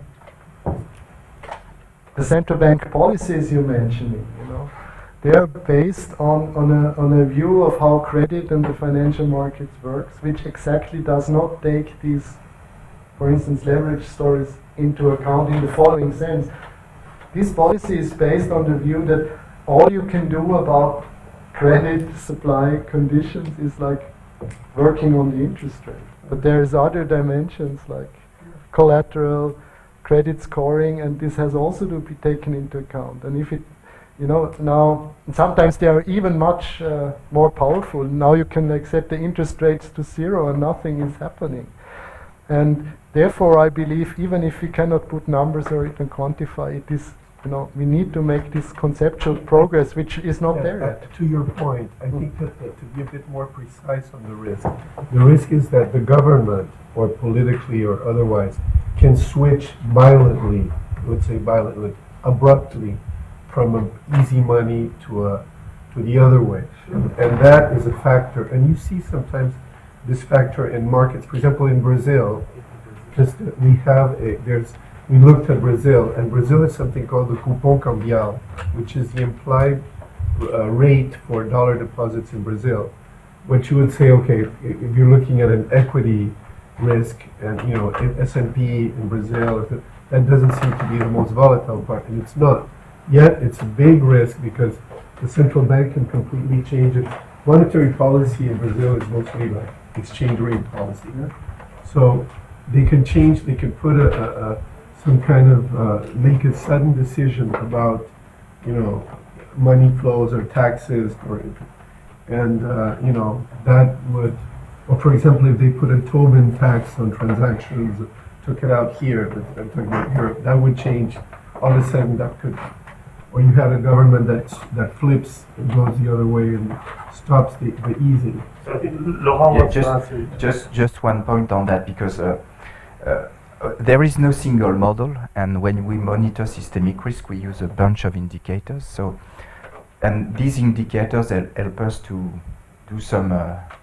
central bank policies you're mentioning, they are based on a view of how credit and the financial markets works, which exactly does not take these, for instance, leverage stories into account in the following sense. This policy is based on the view that all you can do about credit supply conditions is like working on the interest rate. But there's other dimensions like collateral, credit scoring, and this has also to be taken into account. And if it, now sometimes they are even much more powerful. Now you can set the interest rates to zero and nothing is happening. And therefore I believe even if we cannot put numbers or even quantify it, is, we need to make this conceptual progress, which is not there yet. To your point, I think that to be a bit more precise on the risk is that the government, or politically or otherwise, can switch violently, let's say violently, abruptly, from easy money to the other way. And that is a factor. And you see sometimes this factor in markets. For example, in Brazil, we looked at Brazil, and Brazil has something called the cupom cambial, which is the implied rate for dollar deposits in Brazil. What you would say, okay, if you're looking at an equity risk, and S&P in Brazil, that doesn't seem to be the most volatile part, and it's not. Yet it's a big risk because the central bank can completely change it. Monetary policy in Brazil is mostly like exchange rate policy. So they can change, they can put some kind of, make a sudden decision about, money flows or taxes, that would, or for example, if they put a Tobin tax on transactions, took it out here, but I'm talking about Europe, that would change. All of a sudden, that could, or you had a government that flips and goes the other way and stops the easing. So I think Laurent wants to answer. Just one point on that, because there is no single model, and when we monitor systemic risk, we use a bunch of indicators. So, and these indicators help us to do some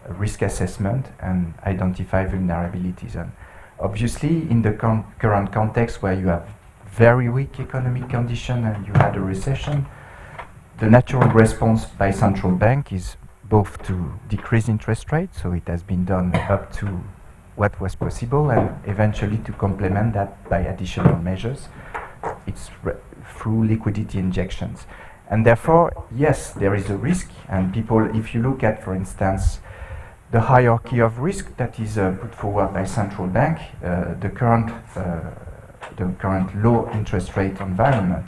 risk assessment and identify vulnerabilities. And obviously, in the current context where you have very weak economic condition and you had a recession, the natural response by central bank is both to decrease interest rates, so it has been done up to what was possible, and eventually to complement that by additional measures. It's through liquidity injections. And therefore, yes, there is a risk, and people, if you look at, for instance, the hierarchy of risk that is put forward by central bank, the current low interest rate environment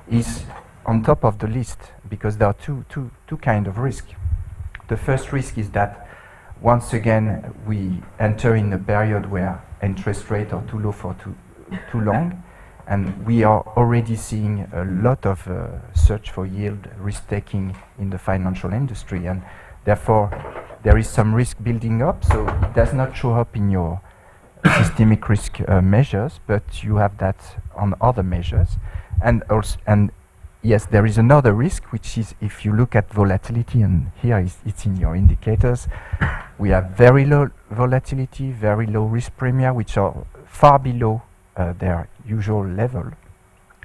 is on top of the list, because there are two kind of risk. The first risk is that once again we enter in a period where interest rates are too low for too long, and we are already seeing a lot of search for yield, risk-taking in the financial industry, and therefore there is some risk building up, so it does not show up in your systemic risk measures, but you have that on other measures. And also, and yes, there is another risk, which is if you look at volatility, and here it's in your indicators, we have very low volatility, very low risk premia, which are far below their usual level.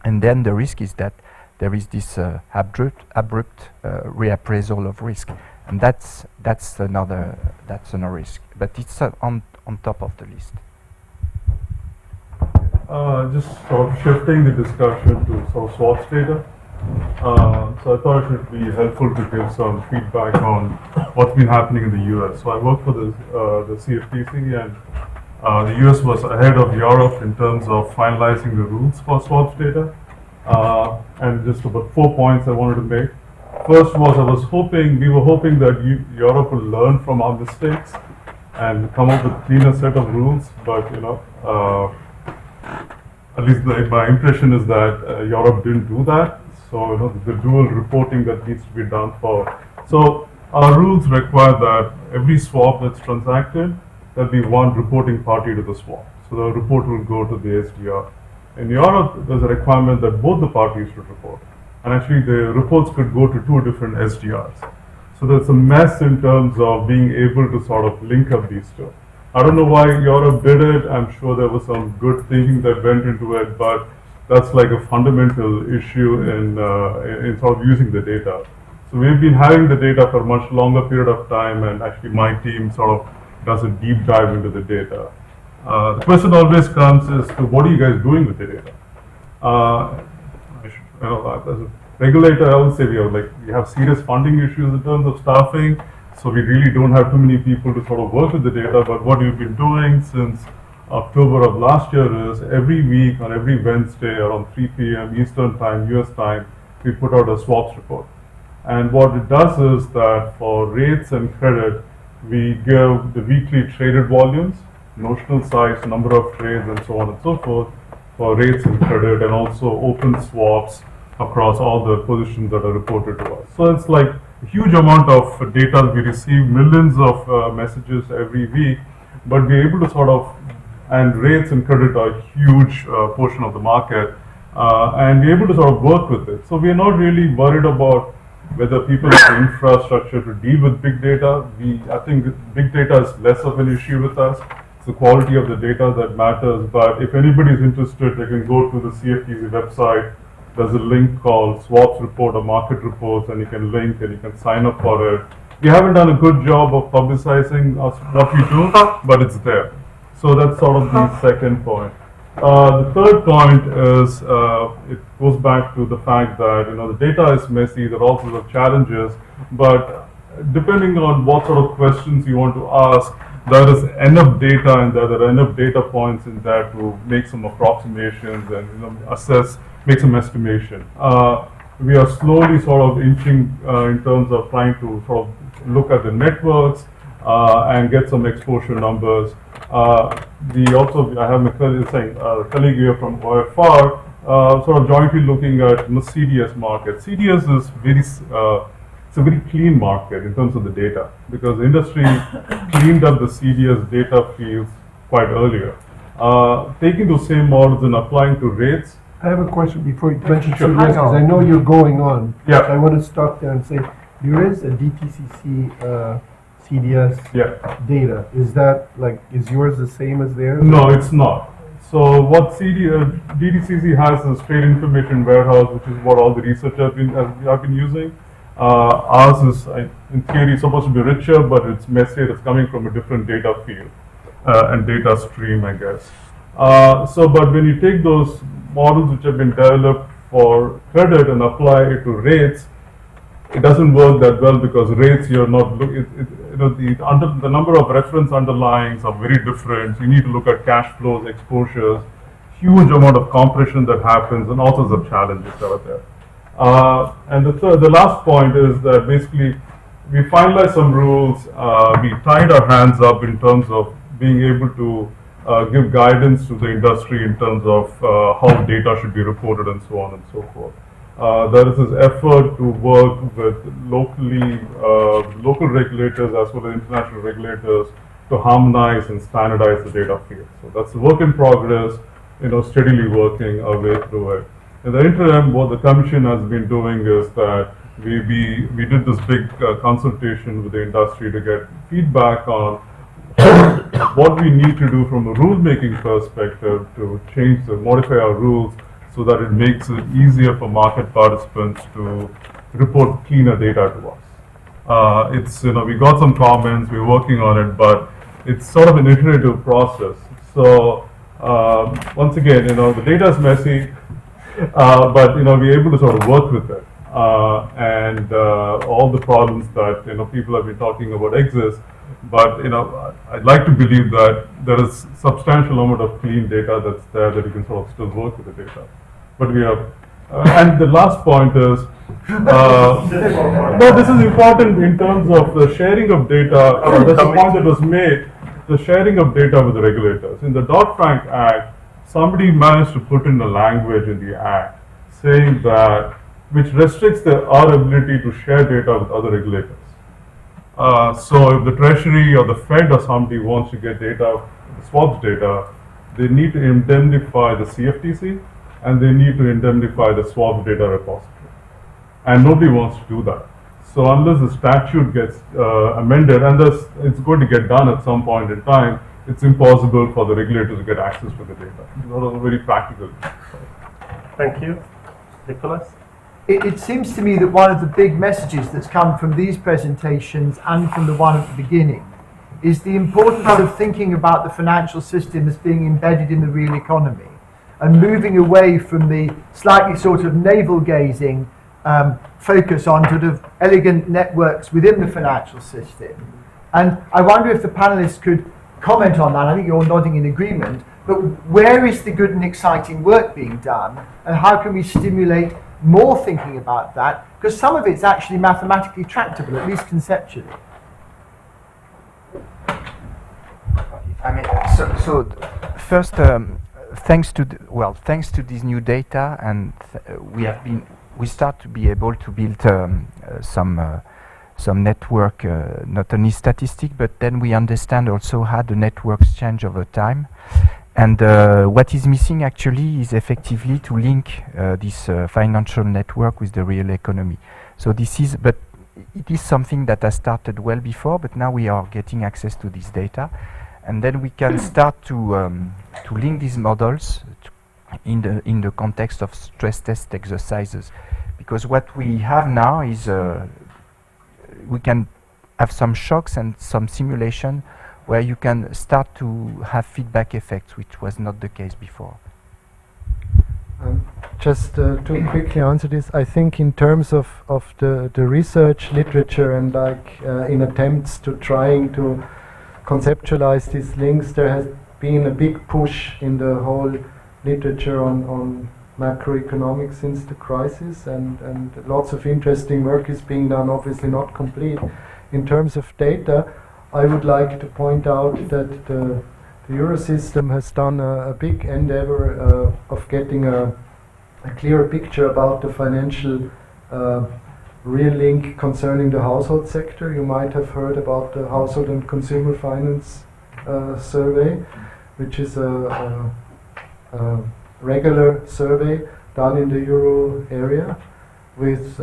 And then the risk is that there is this abrupt reappraisal of risk, and that's another risk, but it's on top of the list. Just sort of shifting the discussion to sort of swaps data. So I thought it would be helpful to give some feedback on what's been happening in the US. So I work for the CFTC, and the US was ahead of Europe in terms of finalizing the rules for swaps data. And just about 4 points I wanted to make. First was we were hoping that Europe will learn from our mistakes and come up with a cleaner set of rules, but at least my impression is that Europe didn't do that. So the dual reporting that needs to be done so our rules require that every swap that's transacted, there'll be one reporting party to the swap. So the report will go to the SDR. In Europe, there's a requirement that both the parties should report. And actually the reports could go to two different SDRs. So there's a mess in terms of being able to sort of link up these two. I don't know why Europe did it. I'm sure there was some good thinking that went into it, but that's like a fundamental issue in sort of using the data. So we've been having the data for a much longer period of time, and actually my team sort of does a deep dive into the data. The question always comes as to what are you guys doing with the data? As a regulator, I would say we have serious funding issues in terms of staffing, so we really don't have too many people to sort of work with the data. But what we've been doing since October of last year is every week on every Wednesday around 3 p.m. Eastern time, US time, we put out a swaps report. And what it does is that for rates and credit, we give the weekly traded volumes, notional size, number of trades, and so on and so forth for rates and credit, and also open swaps across all the positions that are reported to us. So it's like a huge amount of data. We receive millions of messages every week, but we're able to sort of, and rates and credit are a huge portion of the market, and we're able to sort of work with it. So we're not really worried about whether people have the infrastructure to deal with big data. I think big data is less of an issue with us. It's the quality of the data that matters. But if anybody is interested, they can go to the CFTC website. There's a link called Swaps Report or Market Reports, and you can link and you can sign up for it. We haven't done a good job of publicizing what we do, but it's there. So that's sort of the second point. The third point is it goes back to the fact that the data is messy. There are all sorts of challenges, but depending on what sort of questions you want to ask, there is enough data and there are enough data points in there to make some approximations and make some estimation. We are slowly sort of inching in terms of trying to sort of look at the networks and get some exposure numbers. I have my colleague here from OFR, sort of jointly looking at the CDS market. CDS is it's a very clean market in terms of the data, because the industry cleaned up the CDS data fields quite earlier. Taking those same models and applying to rates. I have a question before you mention Sure. CDS, because I know you're going on. Yeah. I want to stop there and say, there is a DTCC CDS data. Is yours the same as theirs? No, it's not. So what DDCC has is Trade Information Warehouse, which is what all the research have been using. Ours is, in theory, supposed to be richer, but it's messier. It's coming from a different data field and data stream, I guess. But when you take those models which have been developed for credit and apply it to rates, it doesn't work that well because rates you're not the number of reference underlyings are very different. You need to look at cash flows, exposures, huge amount of compression that happens, and all sorts of challenges that are there. And the last point is that basically we finalized some rules. We tied our hands up in terms of being able to give guidance to the industry in terms of how data should be reported and so on and so forth. There is this effort to work with local regulators as well as international regulators to harmonize and standardize the data field. So that's a work in progress, steadily working our way through it. In the interim, what the Commission has been doing is that we did this big consultation with the industry to get feedback on what we need to do from a rule-making perspective to modify our rules so that it makes it easier for market participants to report cleaner data to us. We got some comments, we're working on it, but it's sort of an iterative process. So once again, the data is messy, but we're able to sort of work with it. And all the problems that people have been talking about exist. But I'd like to believe that there is substantial amount of clean data that's there that you can sort of still work with the data. But we are, and the last point is, no, this is important in terms of the sharing of data. There's a point that was made, the sharing of data with the regulators. In the Dodd-Frank Act, somebody managed to put in the language in the Act saying that, which restricts our ability to share data with other regulators. So if the Treasury or the Fed or somebody wants to get data, swaps data, they need to indemnify the CFTC and they need to indemnify the swaps data repository. And nobody wants to do that. So unless the statute gets amended, and it's going to get done at some point in time, it's impossible for the regulators to get access to the data. It's very practical. Thank you. Nicholas? It seems to me that one of the big messages that's come from these presentations and from the one at the beginning is the importance of thinking about the financial system as being embedded in the real economy and moving away from the slightly sort of navel-gazing focus on sort of elegant networks within the financial system. And I wonder if the panelists could comment on that. I think you're nodding in agreement. But where is the good and exciting work being done, and how can we stimulate more thinking about that? Because some of it's actually mathematically tractable, at least conceptually. I mean, so first, thanks to this new data, and we start to be able to build some network, not only statistic, but then we understand also how the networks change over time. And what is missing actually is effectively to link this financial network with the real economy. So but it is something that has started well before, but now we are getting access to this data, and then we can start to link these models in the context of stress test exercises, because what we have now is we can have some shocks and some simulation where you can start to have feedback effects, which was not the case before. Just to quickly answer this, I think in terms of the research literature and in attempts to trying to conceptualize these links, there has been a big push in the whole literature on macroeconomics since the crisis, and lots of interesting work is being done, obviously not complete. In terms of data, I would like to point out that the Eurosystem has done a big endeavor of getting a clearer picture about the financial real link concerning the household sector. You might have heard about the Household and Consumer Finance Survey, which is a regular survey done in the Euro area with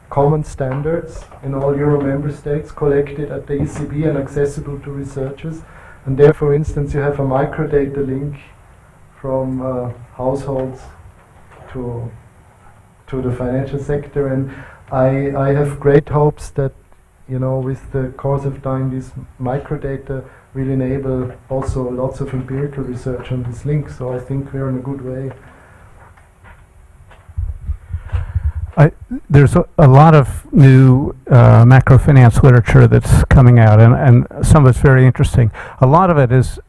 common standards in all Euro member states collected at the ECB and accessible to researchers. And there, for instance, you have a microdata link from households to the financial sector, and I have great hopes that, you know, with the course of time, this microdata will enable also lots of empirical research on this link. So I think we're in a good way. There's a lot of new macrofinance literature that's coming out, and some of it's very interesting. A lot of it is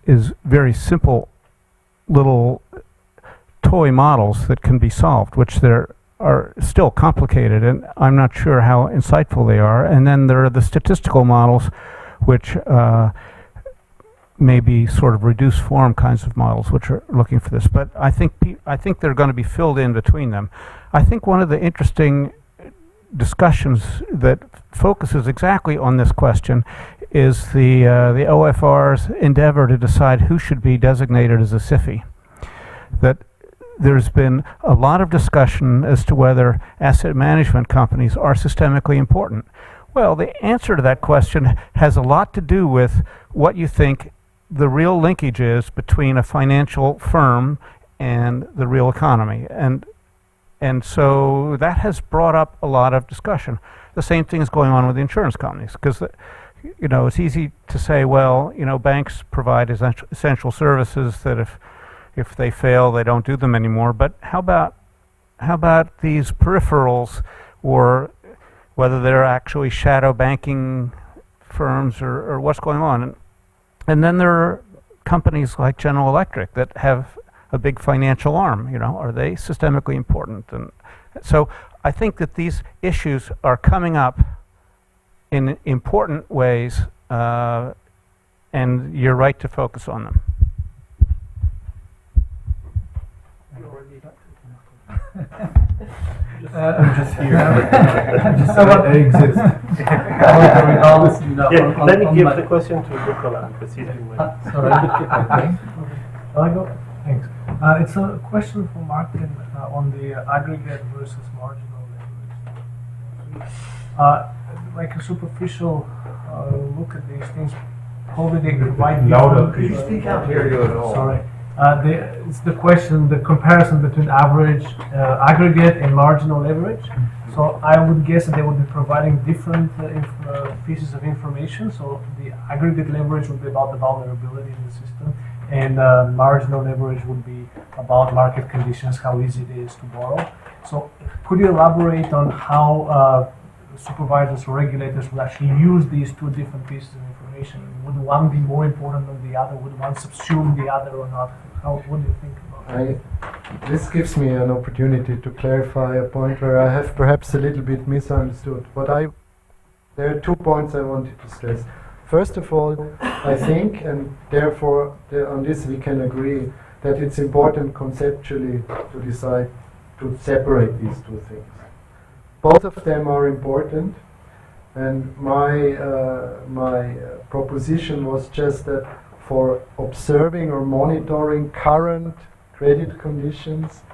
very simple little toy models that can be solved, which there are still complicated, and I'm not sure how insightful they are. And then there are the statistical models, which may be sort of reduced form kinds of models, which are looking for this. But I think they're going to be filled in between them. I think one of the interesting discussions that focuses exactly on this question is the OFR's endeavor to decide who should be designated as a SIFI. That there's been a lot of discussion as to whether asset management companies are systemically important. Well, the answer to that question has a lot to do with what you think the real linkage is between a financial firm and the real economy. And so that has brought up a lot of discussion. The same thing is going on with the insurance companies, because you know, it's easy to say, well, you know, banks provide essential services that if they fail, they don't do them anymore. But how about these peripherals, or whether they're actually shadow banking firms, or what's going on? And then there are companies like General Electric that have a big financial arm. You know, are they systemically important? And so I think that these issues are coming up in important ways, and you're right to focus on them. I'm just here. I exist. Yeah, let me give the question to Nicola, because he's been waiting. I go. Thanks. It's a question for Martin on the aggregate versus marginal leverage. Like a superficial look at these things, probably they provide louder. Could you speak out? Hear you at all. Sorry. It's the question, the comparison between average aggregate and marginal leverage. So I would guess that they would be providing different pieces of information. So the aggregate leverage would be about the vulnerability in the system, and marginal leverage would be about market conditions, how easy it is to borrow. So could you elaborate on how supervisors or regulators will actually use these two different pieces of information? Would one be more important than the other? Would one subsume the other or not? What do you think about that? This gives me an opportunity to clarify a point where I have perhaps a little bit misunderstood. There are 2 points I wanted to stress. First of all, I think, and therefore on this we can agree, that it's important conceptually to decide to separate these two things. Both of them are important, and my proposition was just that for observing or monitoring current credit conditions,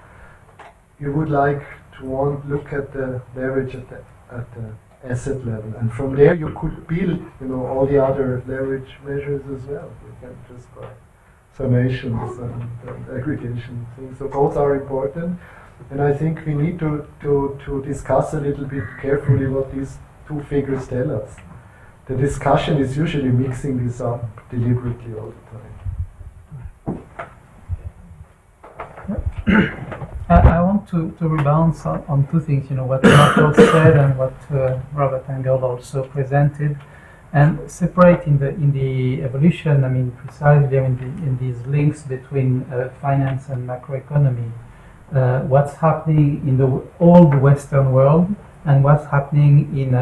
you would like to look at the leverage at the asset level, and from there you could build, you know, all the other leverage measures as well. You can just by summations and aggregation things. So both are important. And I think we need to discuss a little bit carefully what these two figures tell us. The discussion is usually mixing this up deliberately all the time. I want to rebalance on two things, you know, what Marco said and what Robert Engel also presented, and separate in the evolution, I mean, precisely, I mean, in these links between finance and macroeconomy. What's happening in the old Western world and what's happening in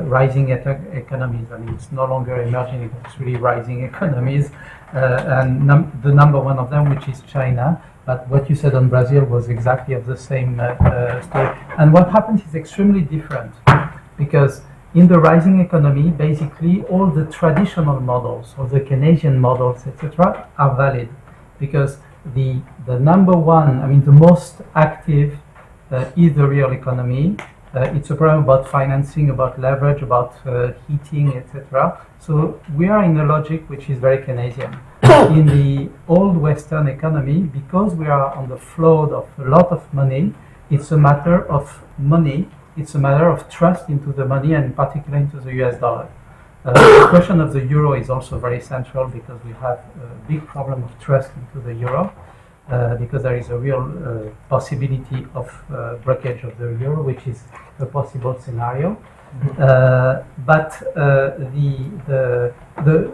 rising economies. I mean, it's no longer emerging, it's really rising economies. And the number one of them, which is China. But what you said on Brazil was exactly of the same story. And what happens is extremely different, because in the rising economy, basically all the traditional models, or the Keynesian models, etc., are valid, because the number one, I mean, the most active is the real economy. It's a problem about financing, about leverage, about heating, etc. So we are in a logic which is very Keynesian. in the old Western economy, because we are on the flood of a lot of money, it's a matter of money, it's a matter of trust into the money, and in particular into the US dollar. The question of the euro is also very central, because we have a big problem of trust into the euro, because there is a real possibility of breakage of the euro, which is a possible scenario. But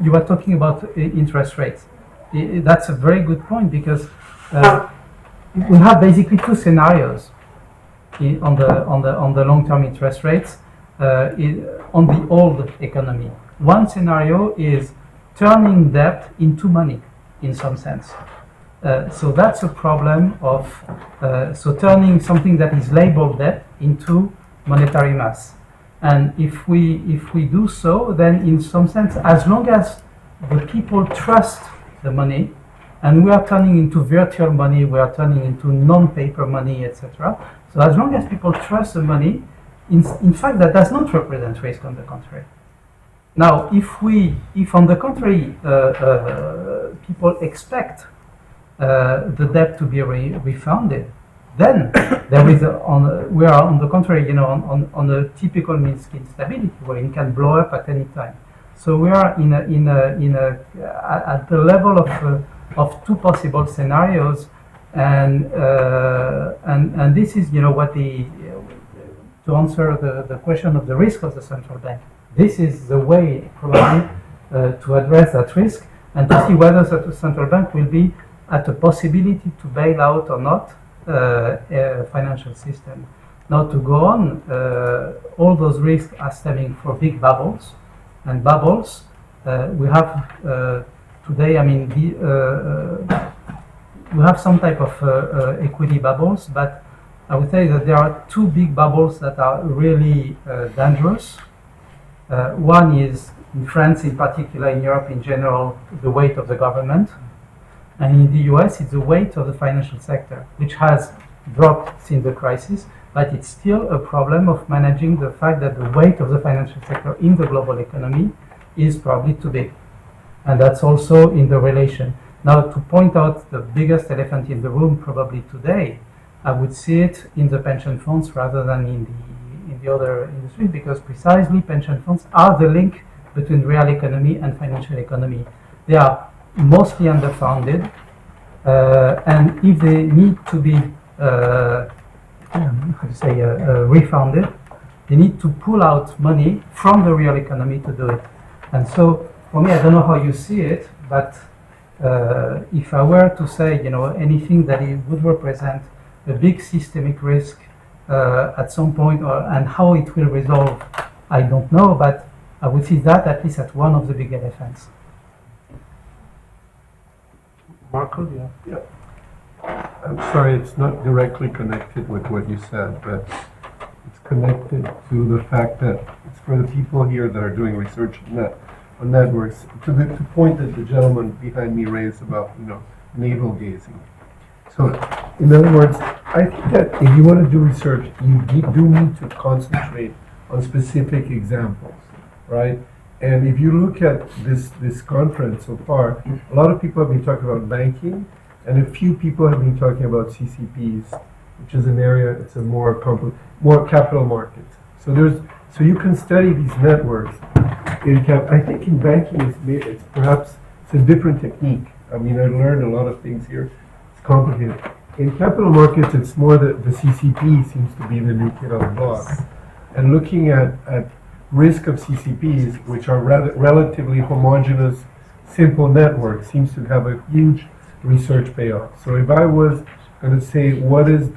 you were talking about interest rates. That's a very good point, because we have basically two scenarios on the long-term interest rates on the old economy. One scenario is turning debt into money, in some sense. So that's a problem of so turning something that is labeled debt into monetary mass. And if we do so, then in some sense, as long as the people trust the money, and we are turning into virtual money, we are turning into non-paper money, etc. So as long as people trust the money, in fact, that does not represent risk, on the contrary. Now, if on the contrary, people expect the debt to be refunded, then there is we are on the contrary, on a typical Minsky instability where it can blow up at any time. So we are at the level of two possible scenarios, and this is what to answer the question of the risk of the central bank. This is the way probably to address that risk and to see whether the central bank will be at a possibility to bail out or not a financial system. Now, to go on, all those risks are stemming from big bubbles, and bubbles we have today. I mean, we have some type of equity bubbles, but I would say that there are two big bubbles that are really dangerous. One is in France, in particular, in Europe in general, the weight of the government. And in the US, it's the weight of the financial sector, which has dropped since the crisis, but it's still a problem of managing the fact that the weight of the financial sector in the global economy is probably too big. And that's also in the relation. Now, to point out the biggest elephant in the room probably today, I would see it in the pension funds rather than in the other industries, because precisely pension funds are the link between real economy and financial economy. They are mostly underfunded, and if they need to be refunded, they need to pull out money from the real economy to do it. And so, for me, I don't know how you see it, but if I were to say, anything that it would represent a big systemic risk at some point, and how it will resolve, I don't know, but I would see that at least at one of the big elephants. Marco, yeah. I'm sorry, it's not directly connected with what you said, but it's connected to the fact that it's for the people here that are doing research on networks, to the point that the gentleman behind me raised about, navel gazing. So, in other words, I think that if you want to do research, you do need to concentrate on specific examples, right? And if you look at this conference so far, a lot of people have been talking about banking, and a few people have been talking about CCPs, which is an area, it's a more capital markets. So you can study these networks. I think in banking it's perhaps a different technique. I mean, I learned a lot of things here. It's complicated. In capital markets, it's more the CCP seems to be the new kid on the block. And looking at risk of CCPs, which are relatively homogeneous, simple networks, seems to have a huge research payoff. So if I was going to say what is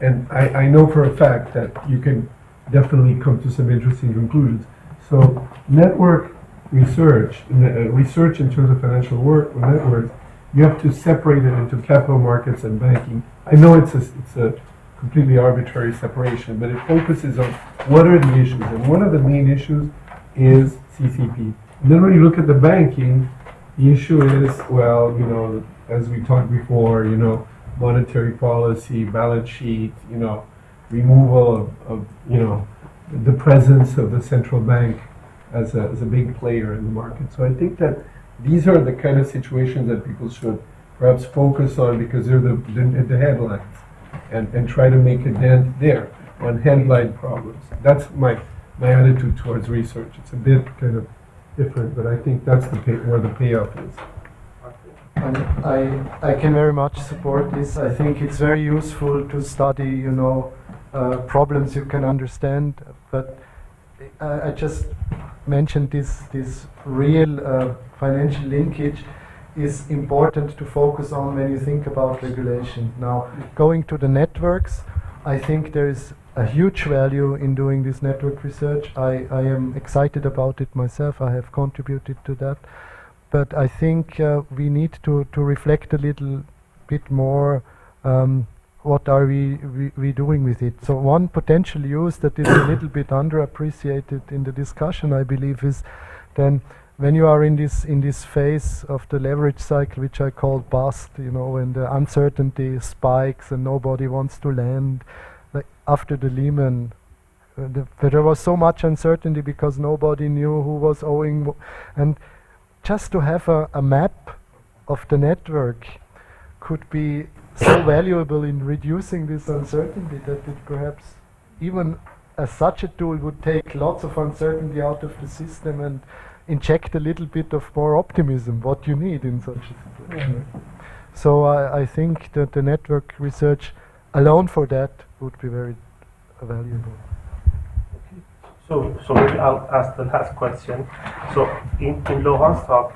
and I know for a fact that you can definitely come to some interesting conclusions. So network research, research in terms of financial networks, you have to separate it into capital markets and banking. I know it's a completely arbitrary separation, but it focuses on what are the issues, and one of the main issues is CCP. And then when you look at the banking, the issue is, well, as we talked before, monetary policy, balance sheet, removal of the presence of the central bank as a big player in the market. So I think that these are the kind of situations that people should perhaps focus on because they're the headlines and try to make a dent there on headline problems. That's my attitude towards research. It's a bit kind of different, but I think that's where the payoff is. I can very much support this. I think it's very useful to study, problems you can understand. But I just mentioned this real financial linkage is important to focus on when you think about regulation. Now, going to the networks, I think there is a huge value in doing this network research. I am excited about it myself. I have contributed to that. But I think we need to reflect a little bit more what are we doing with it. So one potential use that is a little bit underappreciated in the discussion, I believe, is then when you are in this phase of the leverage cycle, which I call bust, when the uncertainty spikes and nobody wants to lend, like after the Lehman, there was so much uncertainty because nobody knew who was owing, and just to have a map of the network could be so valuable in reducing this uncertainty that it perhaps even as such a tool would take lots of uncertainty out of the system and inject a little bit of more optimism, what you need in such a situation. So I think that the network research alone for that would be very valuable. So maybe I'll ask the last question. So in Laurent's talk,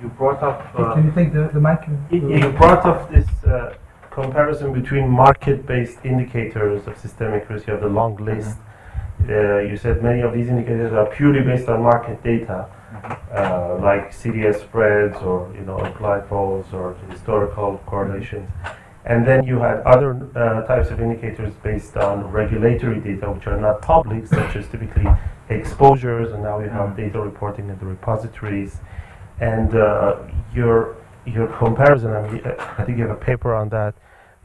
you brought up. Can you take the mic? You brought up this comparison between market-based indicators of systemic risk. You have the long list. You said many of these indicators are purely based on market data, like CDS spreads or implied falls or historical correlations. And then you had other types of indicators based on regulatory data, which are not public, such as typically exposures, and now you have data reporting in the repositories. And your comparison, I think you have a paper on that,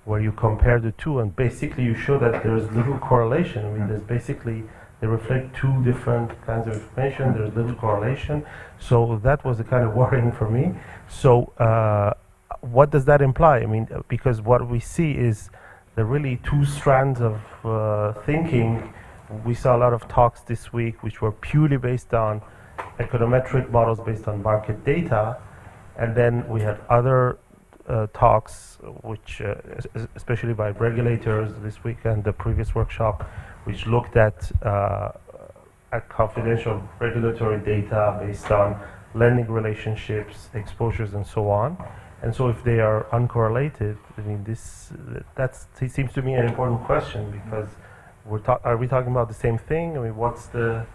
where you compare the two, and basically you show that there's little correlation. I mean, there's basically, they reflect two different kinds of information, there's little correlation. So that was kind of worrying for me. So what does that imply? I mean, because what we see is there are really two strands of thinking. We saw a lot of talks this week which were purely based on econometric models based on market data, and then we had other talks which, especially by regulators this week and the previous workshop, which looked at confidential regulatory data based on lending relationships, exposures, and so on. And so if they are uncorrelated, I mean, it seems to me an important question, because are we talking about the same thing? I mean, what's the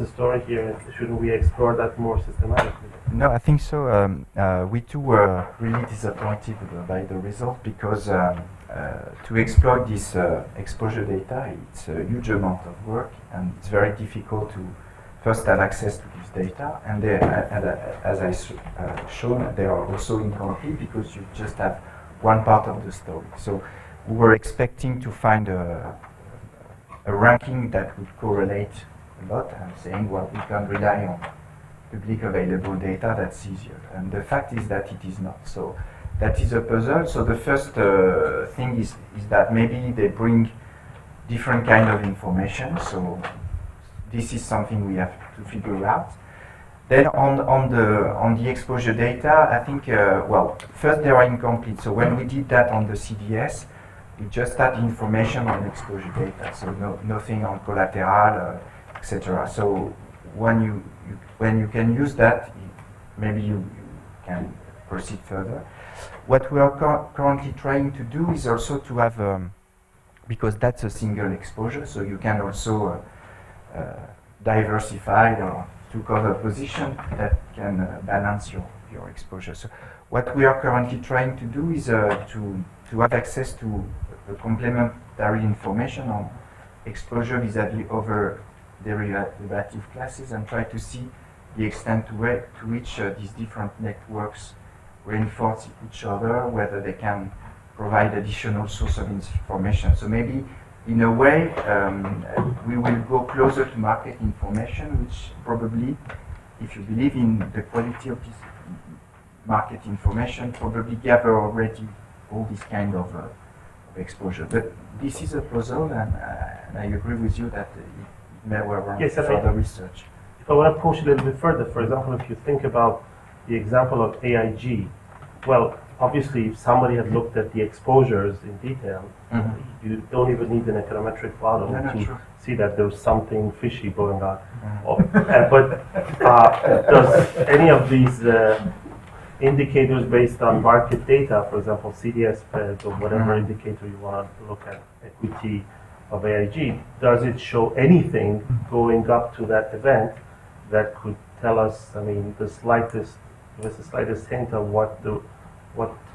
story here? Shouldn't we explore that more systematically? No, I think so. We too were really disappointed by the result, because to exploit this exposure data, it's a huge amount of work, and it's very difficult to first have access to this data, and as I shown, they are also incomplete because you just have one part of the story. So we were expecting to find a ranking that would correlate a lot, and saying, well, we can rely on public available data, that's easier. And the fact is that it is not. So that is a puzzle. So the first thing is that maybe they bring different kind of information. So this is something we have to figure out. Then on the exposure data, I think, well, first they are incomplete. So when we did that on the CDS, we just had information on exposure data, so nothing on collateral, etc. So when you can use that, maybe you can proceed further. What we are currently trying to do is also to have, because that's a single exposure, so you can also diversify or to cover position that can balance your exposure. So what we are currently trying to do is to have access to the complementary information on exposure vis-à-vis other derivative classes, and try to see the extent to which these different networks reinforce each other, whether they can provide additional source of information. So maybe in a way we will go closer to market information, which probably if you believe in the quality of this market information, probably gather already all this kind of exposure. But this is a puzzle, and I agree with you that it may warrant Yes, further research. If I want to push a little bit further, for example, if you think about the example of AIG, well, obviously, if somebody had looked at the exposures in detail, you don't even need an econometric model to see that there's something fishy going on. But does any of these indicators based on market data, for example, CDS spreads or whatever indicator you want to look at, equity of AIG, does it show anything going up to that event that could tell us, I mean, the slightest hint of what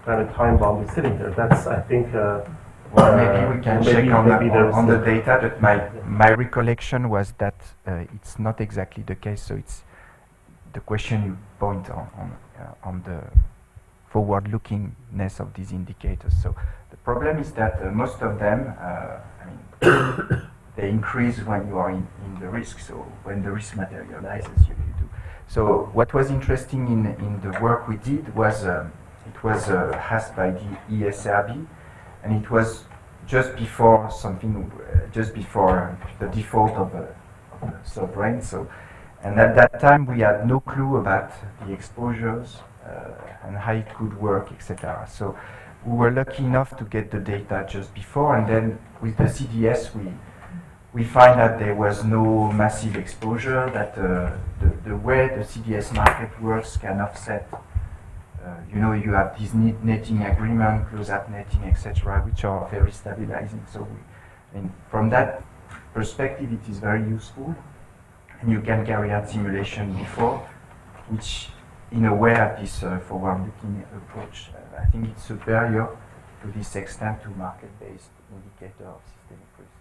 kind of time bomb is sitting there? That's, I think. Well, maybe we can check on the data, but my recollection was that it's not exactly the case. So it's the question you point on the forward-lookingness of these indicators. So the problem is that most of them, they increase when you are in the risk. So when the risk materializes, you do. So what was interesting in the work we did was it was asked by the ESRB, and it was just before the default of the sovereign. So, and at that time we had no clue about the exposures and how it could work, etc. So we were lucky enough to get the data just before, and then with the CDS we find that there was no massive exposure, that the way the CDS market works can offset. You have this netting agreement, close-up netting, etc., which are very stabilizing. So from that perspective, it is very useful. And you can carry out simulation before, which in a way at this forward-looking approach, I think it's superior to this extent to market-based indicator of systemic risk.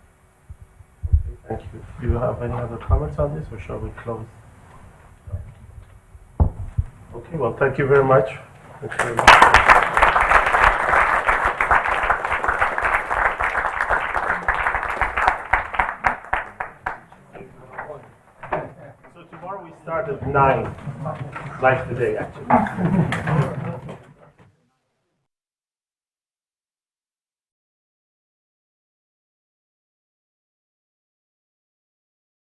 Okay, thank you. Do you have any other comments on this, or shall we close? Okay, well, thank you very much. Thank you very much. So tomorrow we start at 9, like today actually.